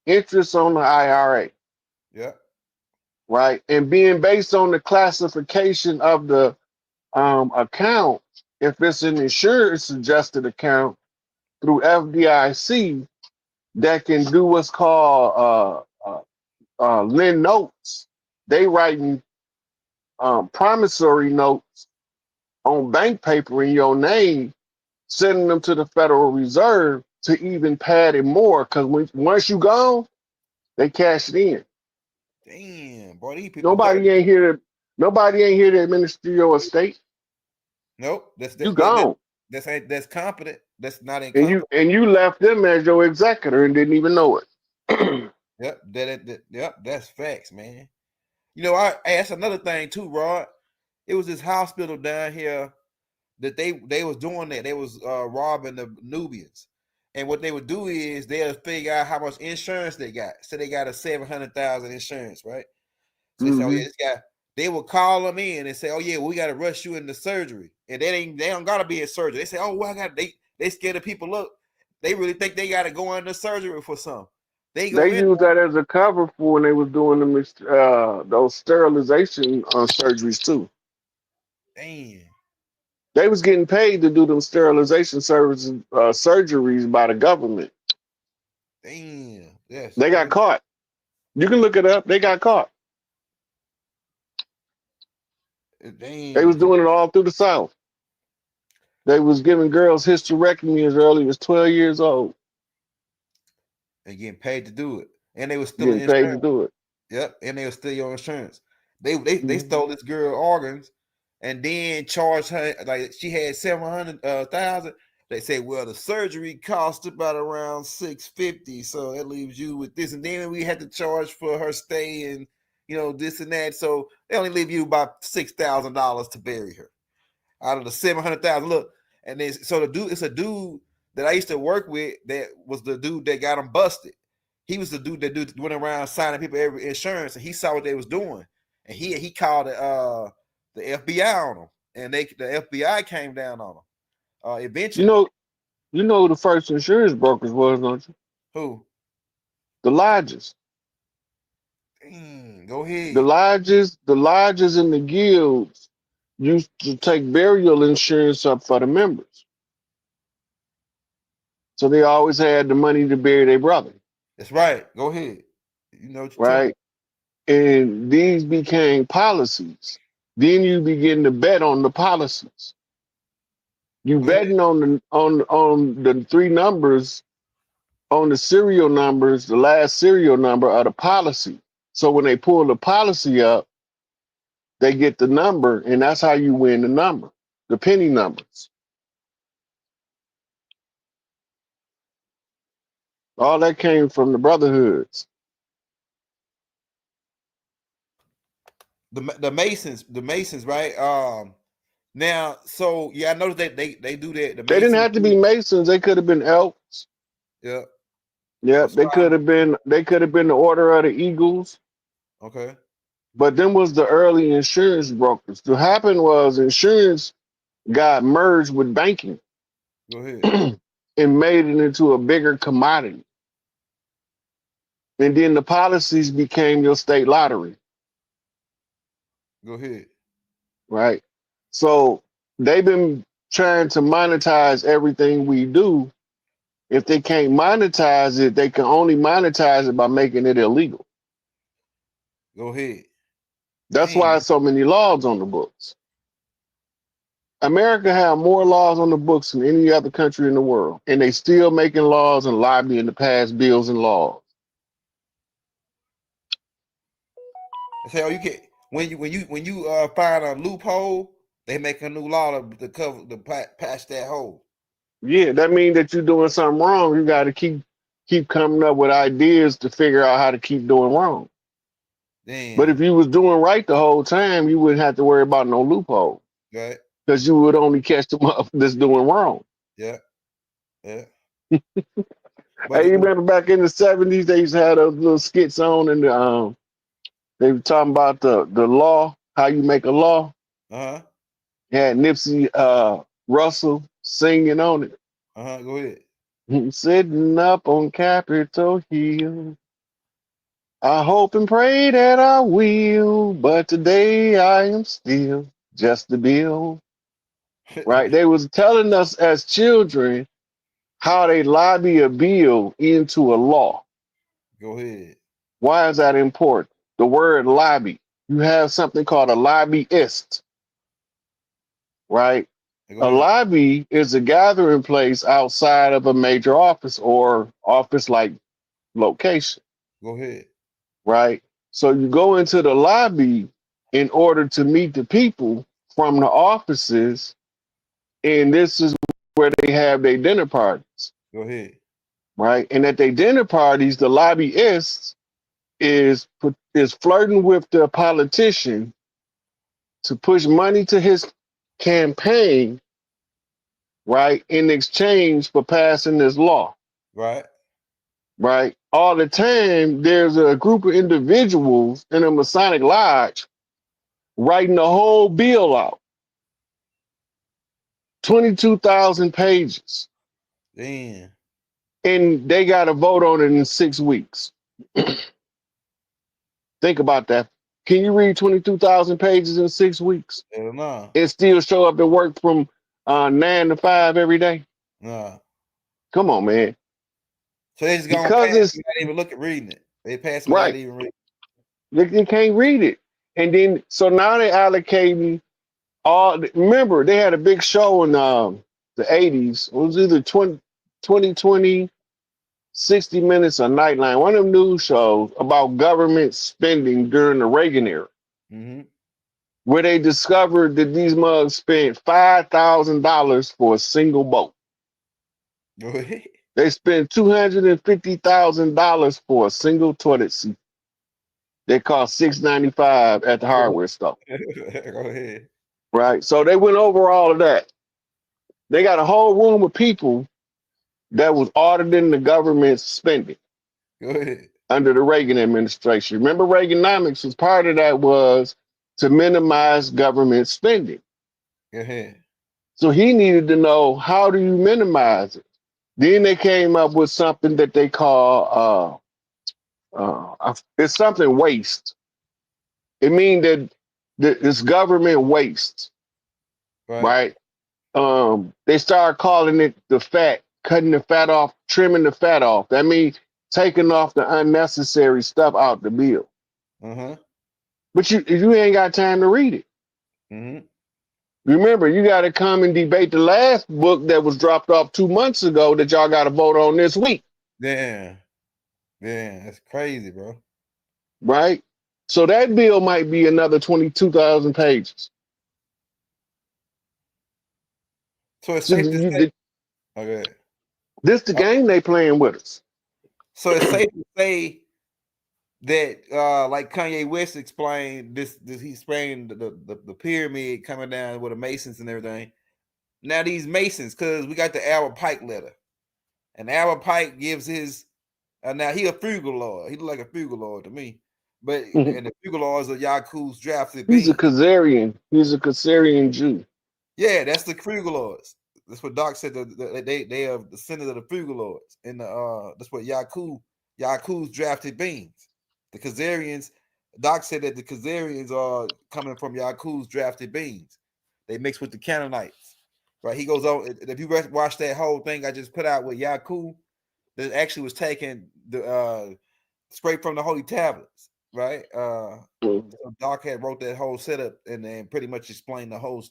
interest on the IRA, yeah, right? And being based on the classification of the account, if it's an insurance adjusted account through FDIC, that can do what's called lend notes. They writing promissory notes on bank paper in your name, sending them to the Federal Reserve to even pad it more. Because once you gone, they cash it in. damn, boy, these people better. Nobody ain't here to nobody ain't here to administer your estate. Nope, that's You that, look, gone. that's competent. That's not And you incompetent. and you left them as your executor and didn't even know it. Yep, yep, that's facts, man. You know, I that's another thing too, Rod. It was this hospital down here that they was doing that. They was robbing the Nubians. And what they would do is they'll figure out how much insurance they got. So they got a 700,000 insurance, right? So they say, oh yeah, Hmm. this guy. They will call them in and say, oh yeah, we got to rush you into surgery, and they don't gotta be in surgery. They say, oh well, I got they scared the people. Look, they really think they got to go into surgery for some. They go They in. used that as a cover for when they was doing those sterilization surgeries too. Damn, They was getting paid to do them sterilization services surgeries by the government. damn, that's They got crazy. caught. You can look it up. They got caught. They was Damn, doing it all through the South. They was giving girls hysterectomy as early as 12 years old, they getting paid to do it, and they was still in getting paid to insurance. do it. Yep, and they will steal your insurance. They Mhm. stole this girl organs and then charged her like she had 700,000. They say, well, the surgery cost about around 650, so that leaves you with this, and then we had to charge for her stay and this and that. So they only leave you about $6,000 to bury her out of the 700,000. Look, and then so the dude, it's a dude that I used to work with that was the dude that got him busted. He was the dude that went around signing people every insurance, and he saw what they was doing, and he called the FBI on them, and the FBI came down on them. You Eventually, know, you know who the first insurance brokers was, don't you? who? The lodges. Go ahead. The lodges and the guilds used to take burial insurance up for the members. So they always had the money to bury their brother, That's right. Go ahead. You know what you're talking. right? And these became policies. Then you begin to bet on the policies. You Go ahead. betting on the three numbers, on the serial numbers, the last serial number of the policy. So when they pull the policy up, they get the number, and that's how you win the number, the penny numbers. All that came from the brotherhoods. The Masons, right? Now, so yeah, I noticed that they do that. The They didn't Masons have to be do. Masons. They could have been elks. Yeah, Yeah, they could astrology. have been. They could have been the Order of the Eagles. Okay, But them was the early insurance brokers. What happened was insurance got merged with banking go ahead. and made it into a bigger commodity. And then the policies became your state lottery, Go ahead. right? So they've been trying to monetize everything we do. If they can't monetize it, they can only monetize it by making it illegal. Go ahead. That's why Damn. so many laws on the books. America have more laws on the books than any other country in the world, and they still making laws and lobbying to pass bills and laws. I say, oh, you can find a loophole, they make a new law to cover to patch that hole. Yeah, that means that you're doing something wrong. You got to keep coming up with ideas to figure out how to keep doing wrong. But Damn. if you was doing right the whole time, you wouldn't have to worry about no loophole Right. because you would only catch them up that's doing wrong. Yeah. Yeah. But Hey, you remember back in the '70s, they used to have those little skits on, and they were talking about the law, how you make a law. uh-huh. Had Nipsey Russell singing on it. Uh-huh. Go ahead. Sitting up on Capitol Hill. I hope and pray that I will, but today I am still just a bill. Right? They was telling us as children how they lobby a bill into a law. Go ahead. Why is that important? The word lobby. You have something called a lobbyist, right? Go A ahead. lobby is a gathering place outside of a major office or office like location, Go ahead. right? So you go into the lobby in order to meet the people from the offices, and this is where they have their dinner parties, Go ahead. right? And at their dinner parties, the lobbyist is flirting with the politician to push money to his campaign, right, in exchange for passing this law, Right. right? All the time, there's a group of individuals in a Masonic lodge writing the whole bill out, 22,000 pages, Damn. and they got to vote on it in 6 weeks. Think about that. Can you read 22,000 pages in 6 weeks Hell no. and still show up at work from 9 to 5 every day? Nah. Come on, man. So they just gonna Because pass it's without even looking reading it. They pass them without right. even reading. They can't read it. And then, so now they allocating all. Remember, they had a big show in the '80s. It was either 2020, 60 Minutes, or Nightline. One of them news shows about government spending during the Reagan era, Mm-hmm. where they discovered that these mugs spent $5,000 for a single boat. Go ahead. They spent $250,000 for a single toilet seat. They cost $695 at the hardware store. Go ahead. Right. So they went over all of that. They got a whole room of people that was auditing the government's spending Go ahead. under the Reagan administration. Remember, Reaganomics was part of that was to minimize government spending. Go ahead. So he needed to know how do you minimize it. Then they came up with something that they call it's something waste. It means that this government waste, Right. right? They started calling it the fat, cutting the fat off, trimming the fat off. That means taking off the unnecessary stuff out the bill. Uh-huh. But you ain't got time to read it. Mm-hmm. Remember, you got to come and debate the last book that was dropped off 2 months ago that y'all got to vote on this week, Damn. Damn. That's crazy, bro. right? So that bill might be another 22,000 pages. So it's So safe to say. Okay. this the game they playing with us. So it's safe to say that like Kanye West explained this he explained the pyramid coming down with the Masons and everything. Now these Masons, because we got the Albert Pike letter, and Albert Pike gives his now he a frugal lord. He look like a frugal lord to me. But and the frugal lords are Yaku's drafted He's a being. Khazarian. He's a Khazarian Jew. Yeah, that's the frugal lords. That's what Doc said. They are the descendants of the frugal lords, and that's what Yaku's drafted beings. The Khazarians. Doc said that the Khazarians are coming from Yaku's drafted beings. They mix with the Canaanites, right? He goes on. If you watch that whole thing I just put out with Yaku, that actually was taken straight from the holy tablets, right? So Doc had wrote that whole setup and then pretty much explained the whole,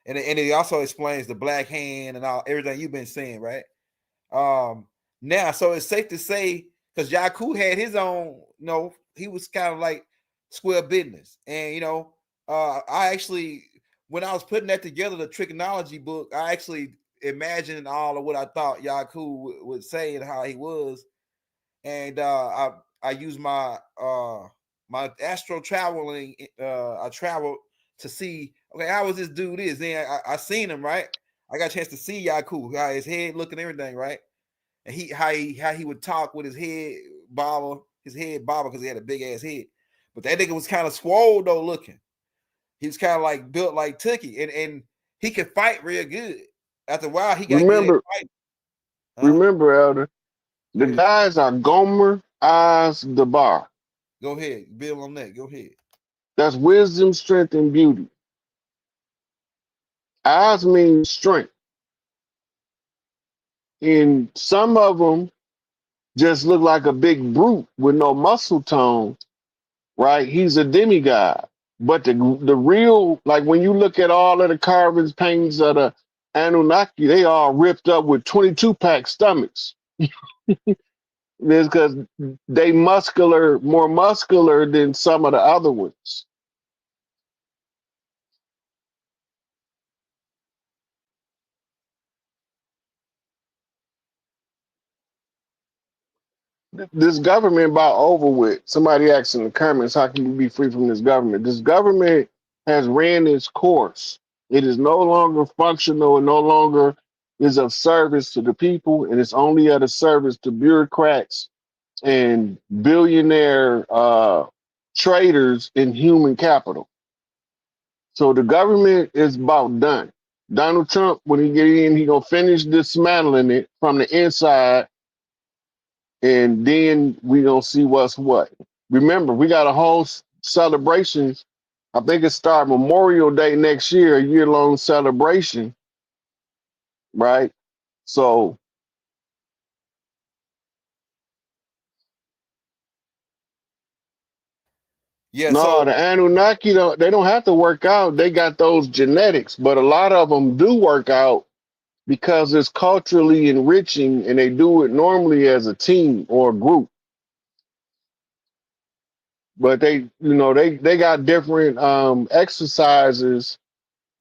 and it also explains the black hand and all everything you've been saying, right? Now, so it's safe to say because Yaku had his own, he was kind of like square business, and I actually when I was putting that together, the trigonology book, I actually imagining all of what I thought Yaku would say and how he was, and I used my my astral traveling. I traveled to see, okay, how was this dude is. Then I seen him, right. I got a chance to see Yaku, how his head looking, everything, right. And how he would talk with his head bobble because he had a big ass head. But that nigga was kind of swole though looking. He was kind of like built like Tookie, and he could fight real good. After a while, he got good at Remember, fighting. Huh? remember, Elder, Go the ahead. guys are Gomer Oz the Bar. Go ahead. Build on that. Go ahead. That's wisdom, strength, and beauty. Oz means strength. And some of them just look like a big brute with no muscle tone, right? He's a demigod. But the real, like when you look at all of the carvings, paintings of the Anunnaki, they all ripped up with 22 pack stomachs. It's because they muscular, more muscular than some of the other ones. This government about over with. Somebody asked in the comments, how can you be free from this government? This government has ran its course. It is no longer functional and no longer is of service to the people, and it's only at a service to bureaucrats and billionaire traders in human capital. So the government is about done. Donald Trump, when he get in, he gonna finish dismantling it from the inside, and then we gonna see what's what. Remember, we got a whole celebration. I think it start Memorial Day next year, a year-long celebration, right? So Yeah. no, So the Anunnaki don't. They don't have to work out. They got those genetics, but a lot of them do work out because it's culturally enriching, and they do it normally as a team or a group. But they got different exercises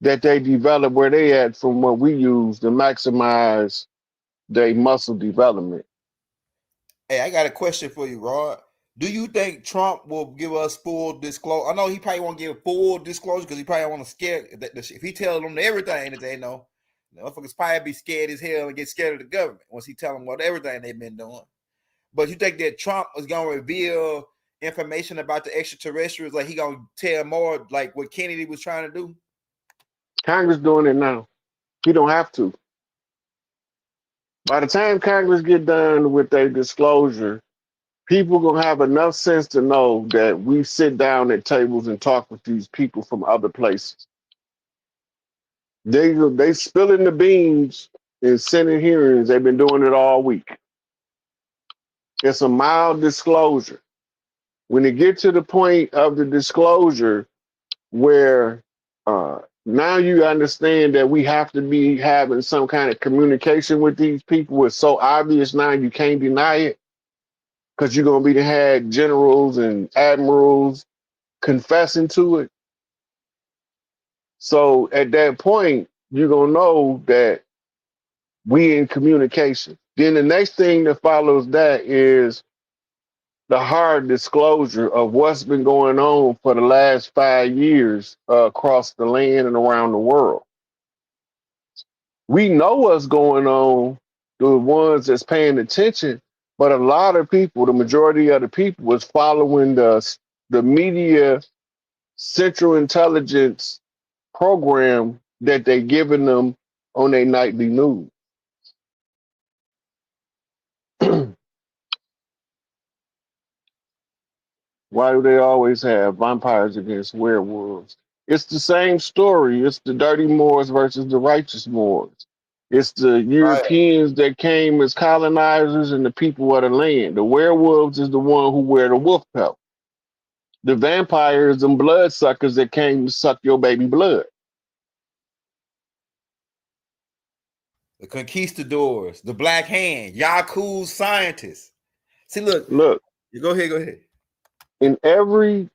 that they develop where they at from what we use to maximize their muscle development. hey, I got a question for you, Rod. Do you think Trump will give us full disclosure? I know he probably won't give full disclosure because he probably want to scare. If he tells them everything that they know, the motherfuckers probably be scared as hell and get scared of the government once he tell them what everything they've been doing. But you think that Trump is gonna reveal information about the extraterrestrials? Like he gonna tell more, like what Kennedy was trying to do? Congress doing it now. He don't have to. By the time Congress get done with their disclosure, people gonna have enough sense to know that we sit down at tables and talk with these people from other places. They spilling the beans in Senate hearings. They've been doing it all week. It's a mild disclosure. When it get to the point of the disclosure where now you understand that we have to be having some kind of communication with these people, it's so obvious now you can't deny it because you're gonna be the had generals and admirals confessing to it. So at that point, you're gonna know that we in communication. Then the next thing that follows that is the hard disclosure of what's been going on for the last 5 years across the land and around the world. We know what's going on, the ones that's paying attention, but a lot of people, the majority of the people, was following the media central intelligence program that they giving them on their nightly news. Why do they always have vampires against werewolves? It's the same story. It's the dirty Moors versus the righteous Moors. It's the Right. Europeans that came as colonizers and the people of the land. The werewolves is the one who wear the wolf pelt. The vampires and bloodsuckers that came to suck your baby blood. The conquistadors, the Black Hand, Yaku's scientists. See, look, Look, you go ahead, go ahead. in every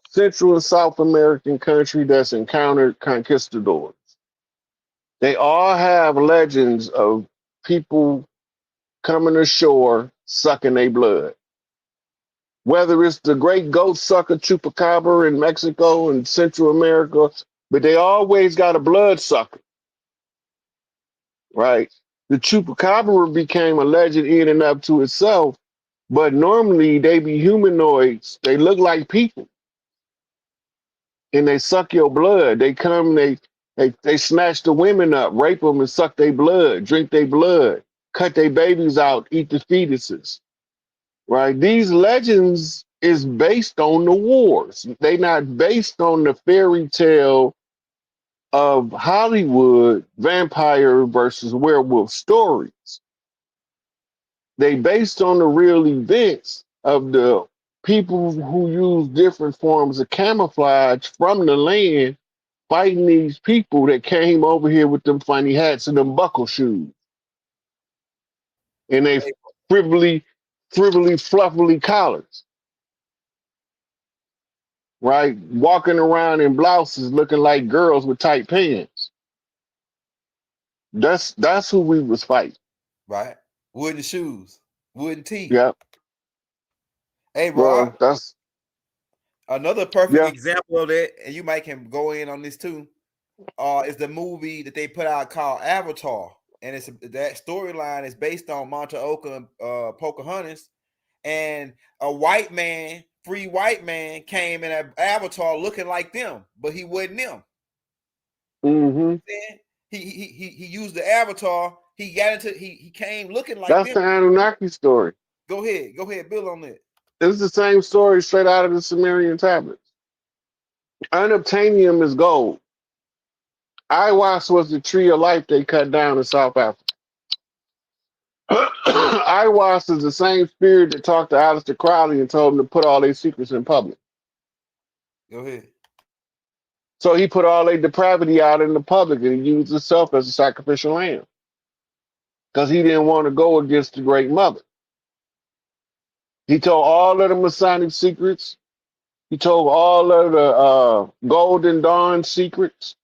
Central and South American country that's encountered conquistadors, They all have legends of people coming ashore sucking their blood. Whether it's the great goat sucker chupacabra in Mexico and Central America, but they always got a blood sucker, right? The chupacabra became a legend in and up to itself, but normally they be humanoids. They look like people and they suck your blood. They come, they snatch the women up, rape them and suck their blood, drink their blood, cut their babies out, eat the fetuses, right? These legends is based on the wars. They not based on the fairy tale of Hollywood vampire versus werewolf stories. They based on the real events of the people who use different forms of camouflage from the land fighting these people that came over here with them funny hats and them buckle shoes and they Hey, frivolly, fluffily collars, right? Walking around in blouses looking like girls with tight pants. That's who we was fighting. right? Wooden shoes, wooden teeth. Yeah. Hey, Rod, Well, that's another perfect yeah. example of that, and you might can go in on this too. Is the movie that they put out called Avatar, and it's that storyline is based on Montaoka and Pocahontas, and a white man, free white man, came in an avatar looking like them, but he wasn't them. Hmm. Then he used the avatar. He got into he came looking like That's them. the Anunnaki story. Go ahead, build on that. It's the same story straight out of the Sumerian tablets. Unobtainium is gold. Iwas was the tree of life they cut down in South Africa. Iwas is the same spirit that talked to Aleister Crowley and told him to put all their secrets in public. Go ahead. So he put all their depravity out in the public and he used himself as a sacrificial lamb because he didn't want to go against the Great Mother. He told all of the Masonic secrets. He told all of the Golden Dawn secrets.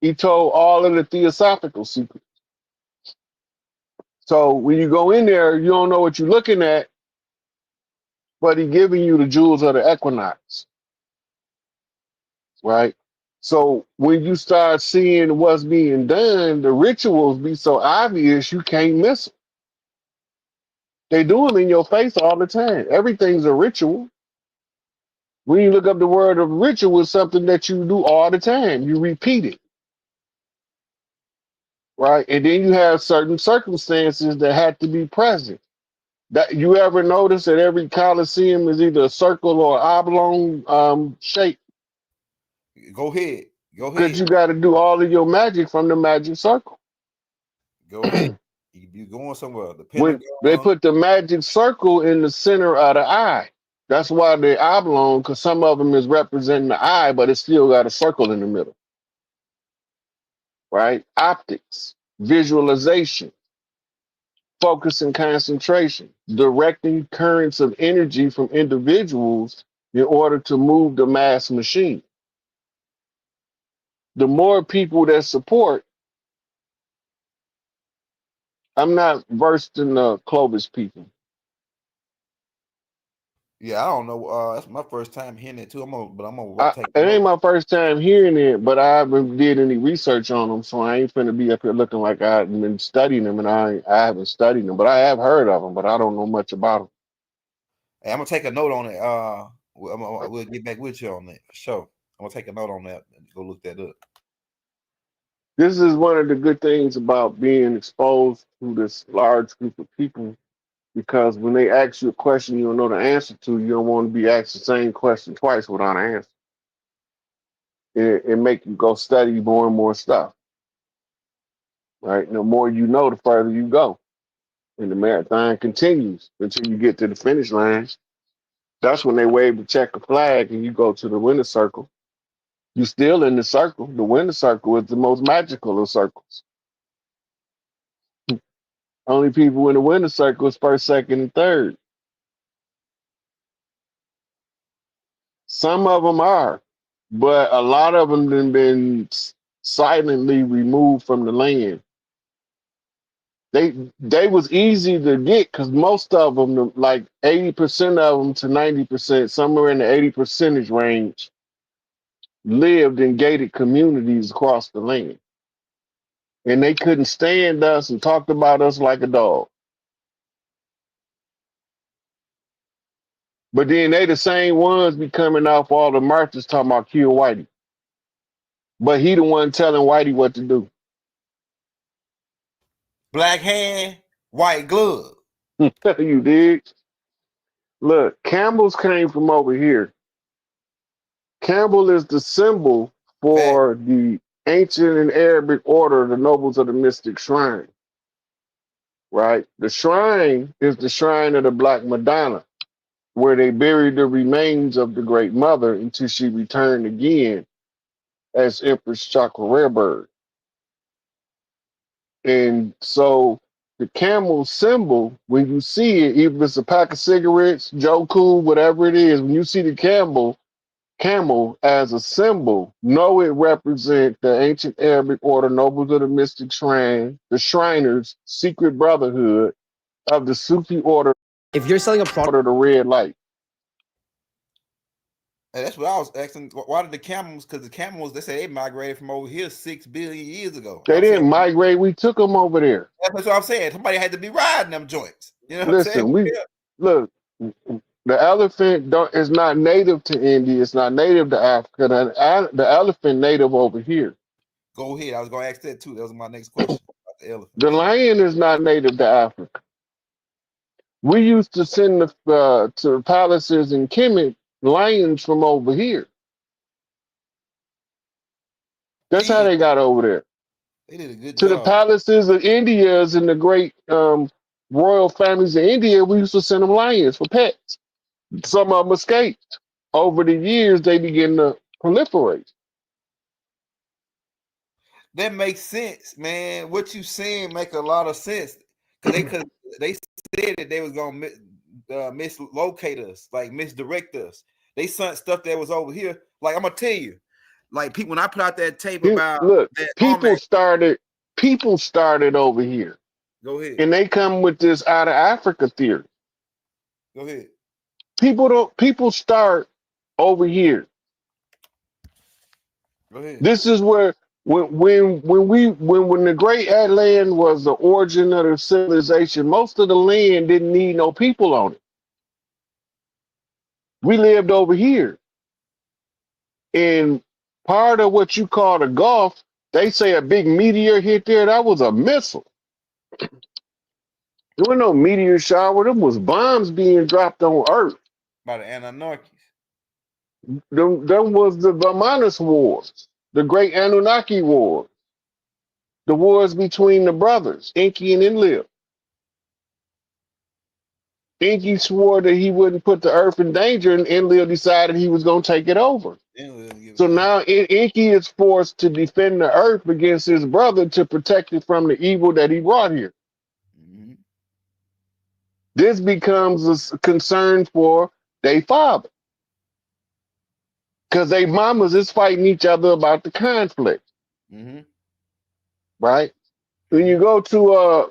He told all of the theosophical secrets. So when you go in there, you don't know what you're looking at, but he giving you the jewels of the equinox, right? So when you start seeing what's being done, the rituals be so obvious you can't miss them. They do them in your face all the time. Everything's a ritual. When you look up the word of ritual, it's something that you do all the time. You repeat it, right? And then you have certain circumstances that have to be present. That you ever notice that every coliseum is either a circle or oblong shape? Go ahead. Go Because ahead. you got to do all of your magic from the magic circle. Go ahead. You going somewhere. The When they Pentagon. put the magic circle in the center of the eye, that's why they're oblong, because some of them is representing the eye, but it's still got a circle in the middle, right? Optics, visualization, focus and concentration, directing currents of energy from individuals in order to move the mass machine. The more people that support, I'm not versed in the Clovis people. Yeah, I don't know. That's my first time hearing it too. I'm gonna take It a ain't note. my first time hearing it, but I haven't did any research on them, so I ain't finna be up here looking like I've been studying them, and I haven't studied them, but I have heard of them, but I don't know much about Hey, I'm gonna take a note on it. We'll get back with you on that for sure. I'm gonna take a note on that and go look that up. This is one of the good things about being exposed to this large group of people, because when they ask you a question you don't know the answer to, you don't want to be asked the same question twice without an answer. It make you go study more and more stuff, right? And the more you know, the further you go. And the marathon continues until you get to the finish line. That's when they wave the checker flag and you go to the winner circle. You still in the circle. The winner circle is the most magical of circles. Only people in the winner circle is first, second, and third. Some of them are, but a lot of them have been silently removed from the land. They was easy to get because most of them, like 80% of them to 90%, somewhere in the 80% range, lived in gated communities across the land, and they couldn't stand us and talked about us like a dog. But then they the same ones be coming off all the marches talking about kill Whitey. But he the one telling Whitey what to do. Black hand, white glove. You dig? Look, Campbell's came from over here. Campbell is the symbol Fact. for the ancient and Arabic order of the nobles of the mystic shrine, right? The shrine is the shrine of the Black Madonna, where they buried the remains of the Great Mother until she returned again as Empress Chakrarebird. And so the camel symbol, when you see it, even if it's a pack of cigarettes, Joe Cool, whatever it is, when you see the camel as a symbol, know it represents the ancient Arabic order, nobles of the mystic shrine, the Shriners, secret brotherhood of the Sufi order, If you're selling a product, the red light. And that's what I was asking. Why did the camels? Because the camels, they say they migrated from over here 6 billion years ago. They I'm saying didn't migrate, we took them over there. that's what I'm saying. Somebody had to be riding them joints. You know what I'm saying? Listen, Yeah. look, the elephant is not native to India. It's not native to Africa. The elephant native over here. Go ahead. I was going to ask that too. That was my next question about the The elephants. lion is not native to Africa. We used to send to palaces in Kemet lions from over here. That's how Did they got over there. they did a good To the job. palaces of India's and the great royal families of India, we used to send them lions for pets. Some of them escaped. Over the years, they began to proliferate. That makes sense, man. What you saying make a lot of sense. Because they said that they was gonna mislocate us, like misdirect us. They sent stuff that was over here. Like I'm gonna tell you, like people when I put out that tape about Look, that people Armac, started. People started over here, go ahead, and they come with this out of Africa theory. go ahead, People don't. People start over here. go ahead. This is where when the Great Atlant was the origin of the civilization, most of the land didn't need no people on it. We lived over here, and part of what you call the Gulf, they say a big meteor hit there. That was a missile. There was no meteor shower. Them was bombs being dropped on Earth. By the Anunnakis. Them was the Vamanus Wars, the Great Anunnaki War, the wars between the brothers, Enki and Enlil. Enki swore that he wouldn't put the Earth in danger, and Enlil decided he was going to take it over. So now Enki is forced to defend the Earth against his brother to protect it from the evil that he brought here. Mm-hmm. This becomes a concern for their father, because they mamas is fighting each other about the conflict, Mm-hmm. right? When you go to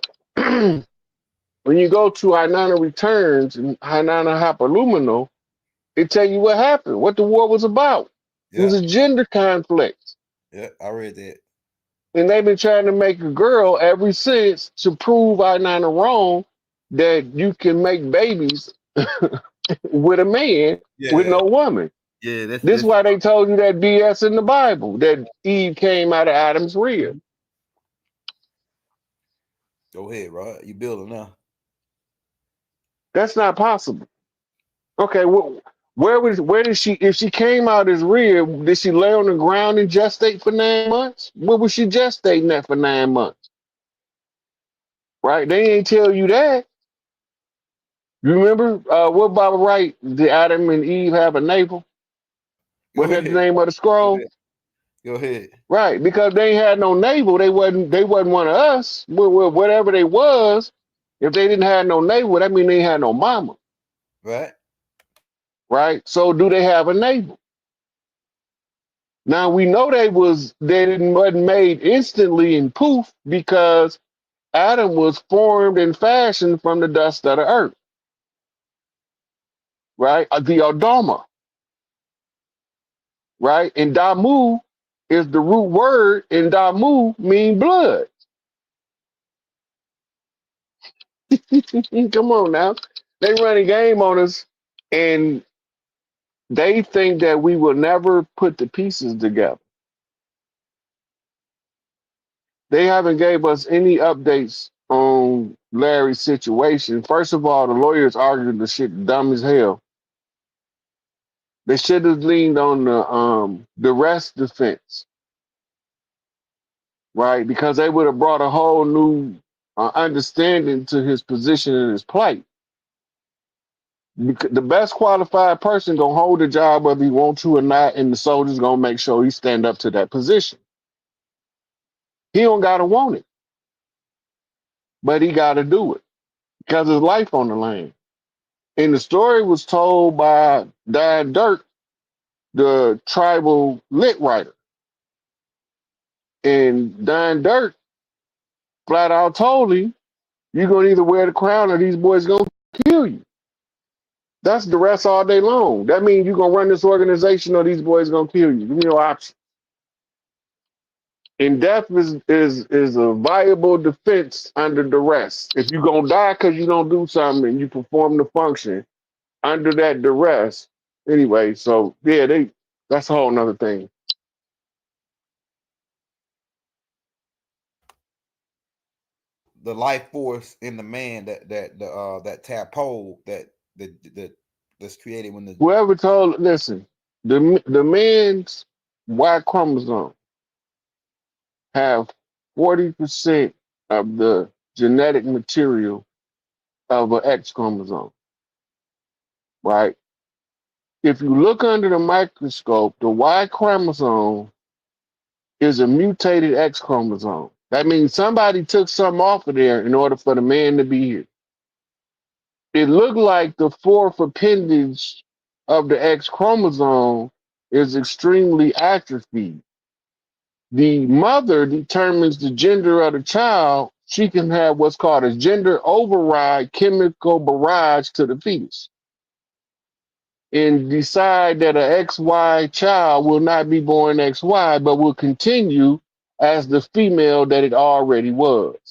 when you go to Ainana Returns and Ainana Hapalumino, it tell you what happened, what the war was about. It Yeah, was a gender conflict. yeah, I read that. And they've been trying to make a girl ever since to prove Ainana wrong, that you can make babies with a man with Yeah, no woman. yeah, This is why they told you that BS in the Bible, that Eve came out of Adam's rib. Go ahead, Rod. You building now. That's not possible. Okay, where did she, if she came out as rib, did she lay on the ground and gestate for 9 months? Where was she gestating at for 9 months? Right? They ain't tell you that. You remember what Baba Wright, did Adam and Eve have a navel? Go Wasn't that the ahead. name of the Go scroll? ahead. Go ahead. Right, because they ain't had no navel, they wasn't one of us. Whatever they was, if they didn't have no navel, that mean they ain't had no mama. Right. Right? So do they have a navel? Now we know they didn't wasn't made instantly and poof because Adam was formed and fashioned from the dust of the earth, right? The Adama, right? And Damu is the root word, and Damu mean blood. Come on now. They run a game on us and they think that we will never put the pieces together. They haven't gave us any updates on Larry's situation. First of all, the lawyers argued the shit dumb as hell. They should have leaned on the rest defense, right? Because they would have brought a whole new understanding to his position and his plight. The best qualified person gonna hold the job whether he want to or not, and the soldier's gonna make sure he stand up to that position. He don't gotta want it, but he gotta do it because his life on the line. And the story was told by Dan Dirk, the tribal lit writer. And Dan Dirk flat out told him, you're gonna either wear the crown or these boys gonna kill you. That's the rest all day long. That means you're gonna run this organization or these boys gonna kill you. Give me your option. And death is a viable defense under duress. If you're gonna die because you don't do something and you perform the function under that duress, anyway. So yeah, that's a whole nother thing. The life force in the man that tadpole that's created when the Whoever told, listen, the man's Y chromosome have 40% of the genetic material of an X chromosome, right? If you look under the microscope, the Y chromosome is a mutated X chromosome. That means somebody took something off of there in order for the man to be here. It looked like the fourth appendage of the X chromosome is extremely atrophied. The mother determines the gender of the child. She can have what's called a gender override chemical barrage to the fetus and decide that an XY child will not be born XY, but will continue as the female that it already was.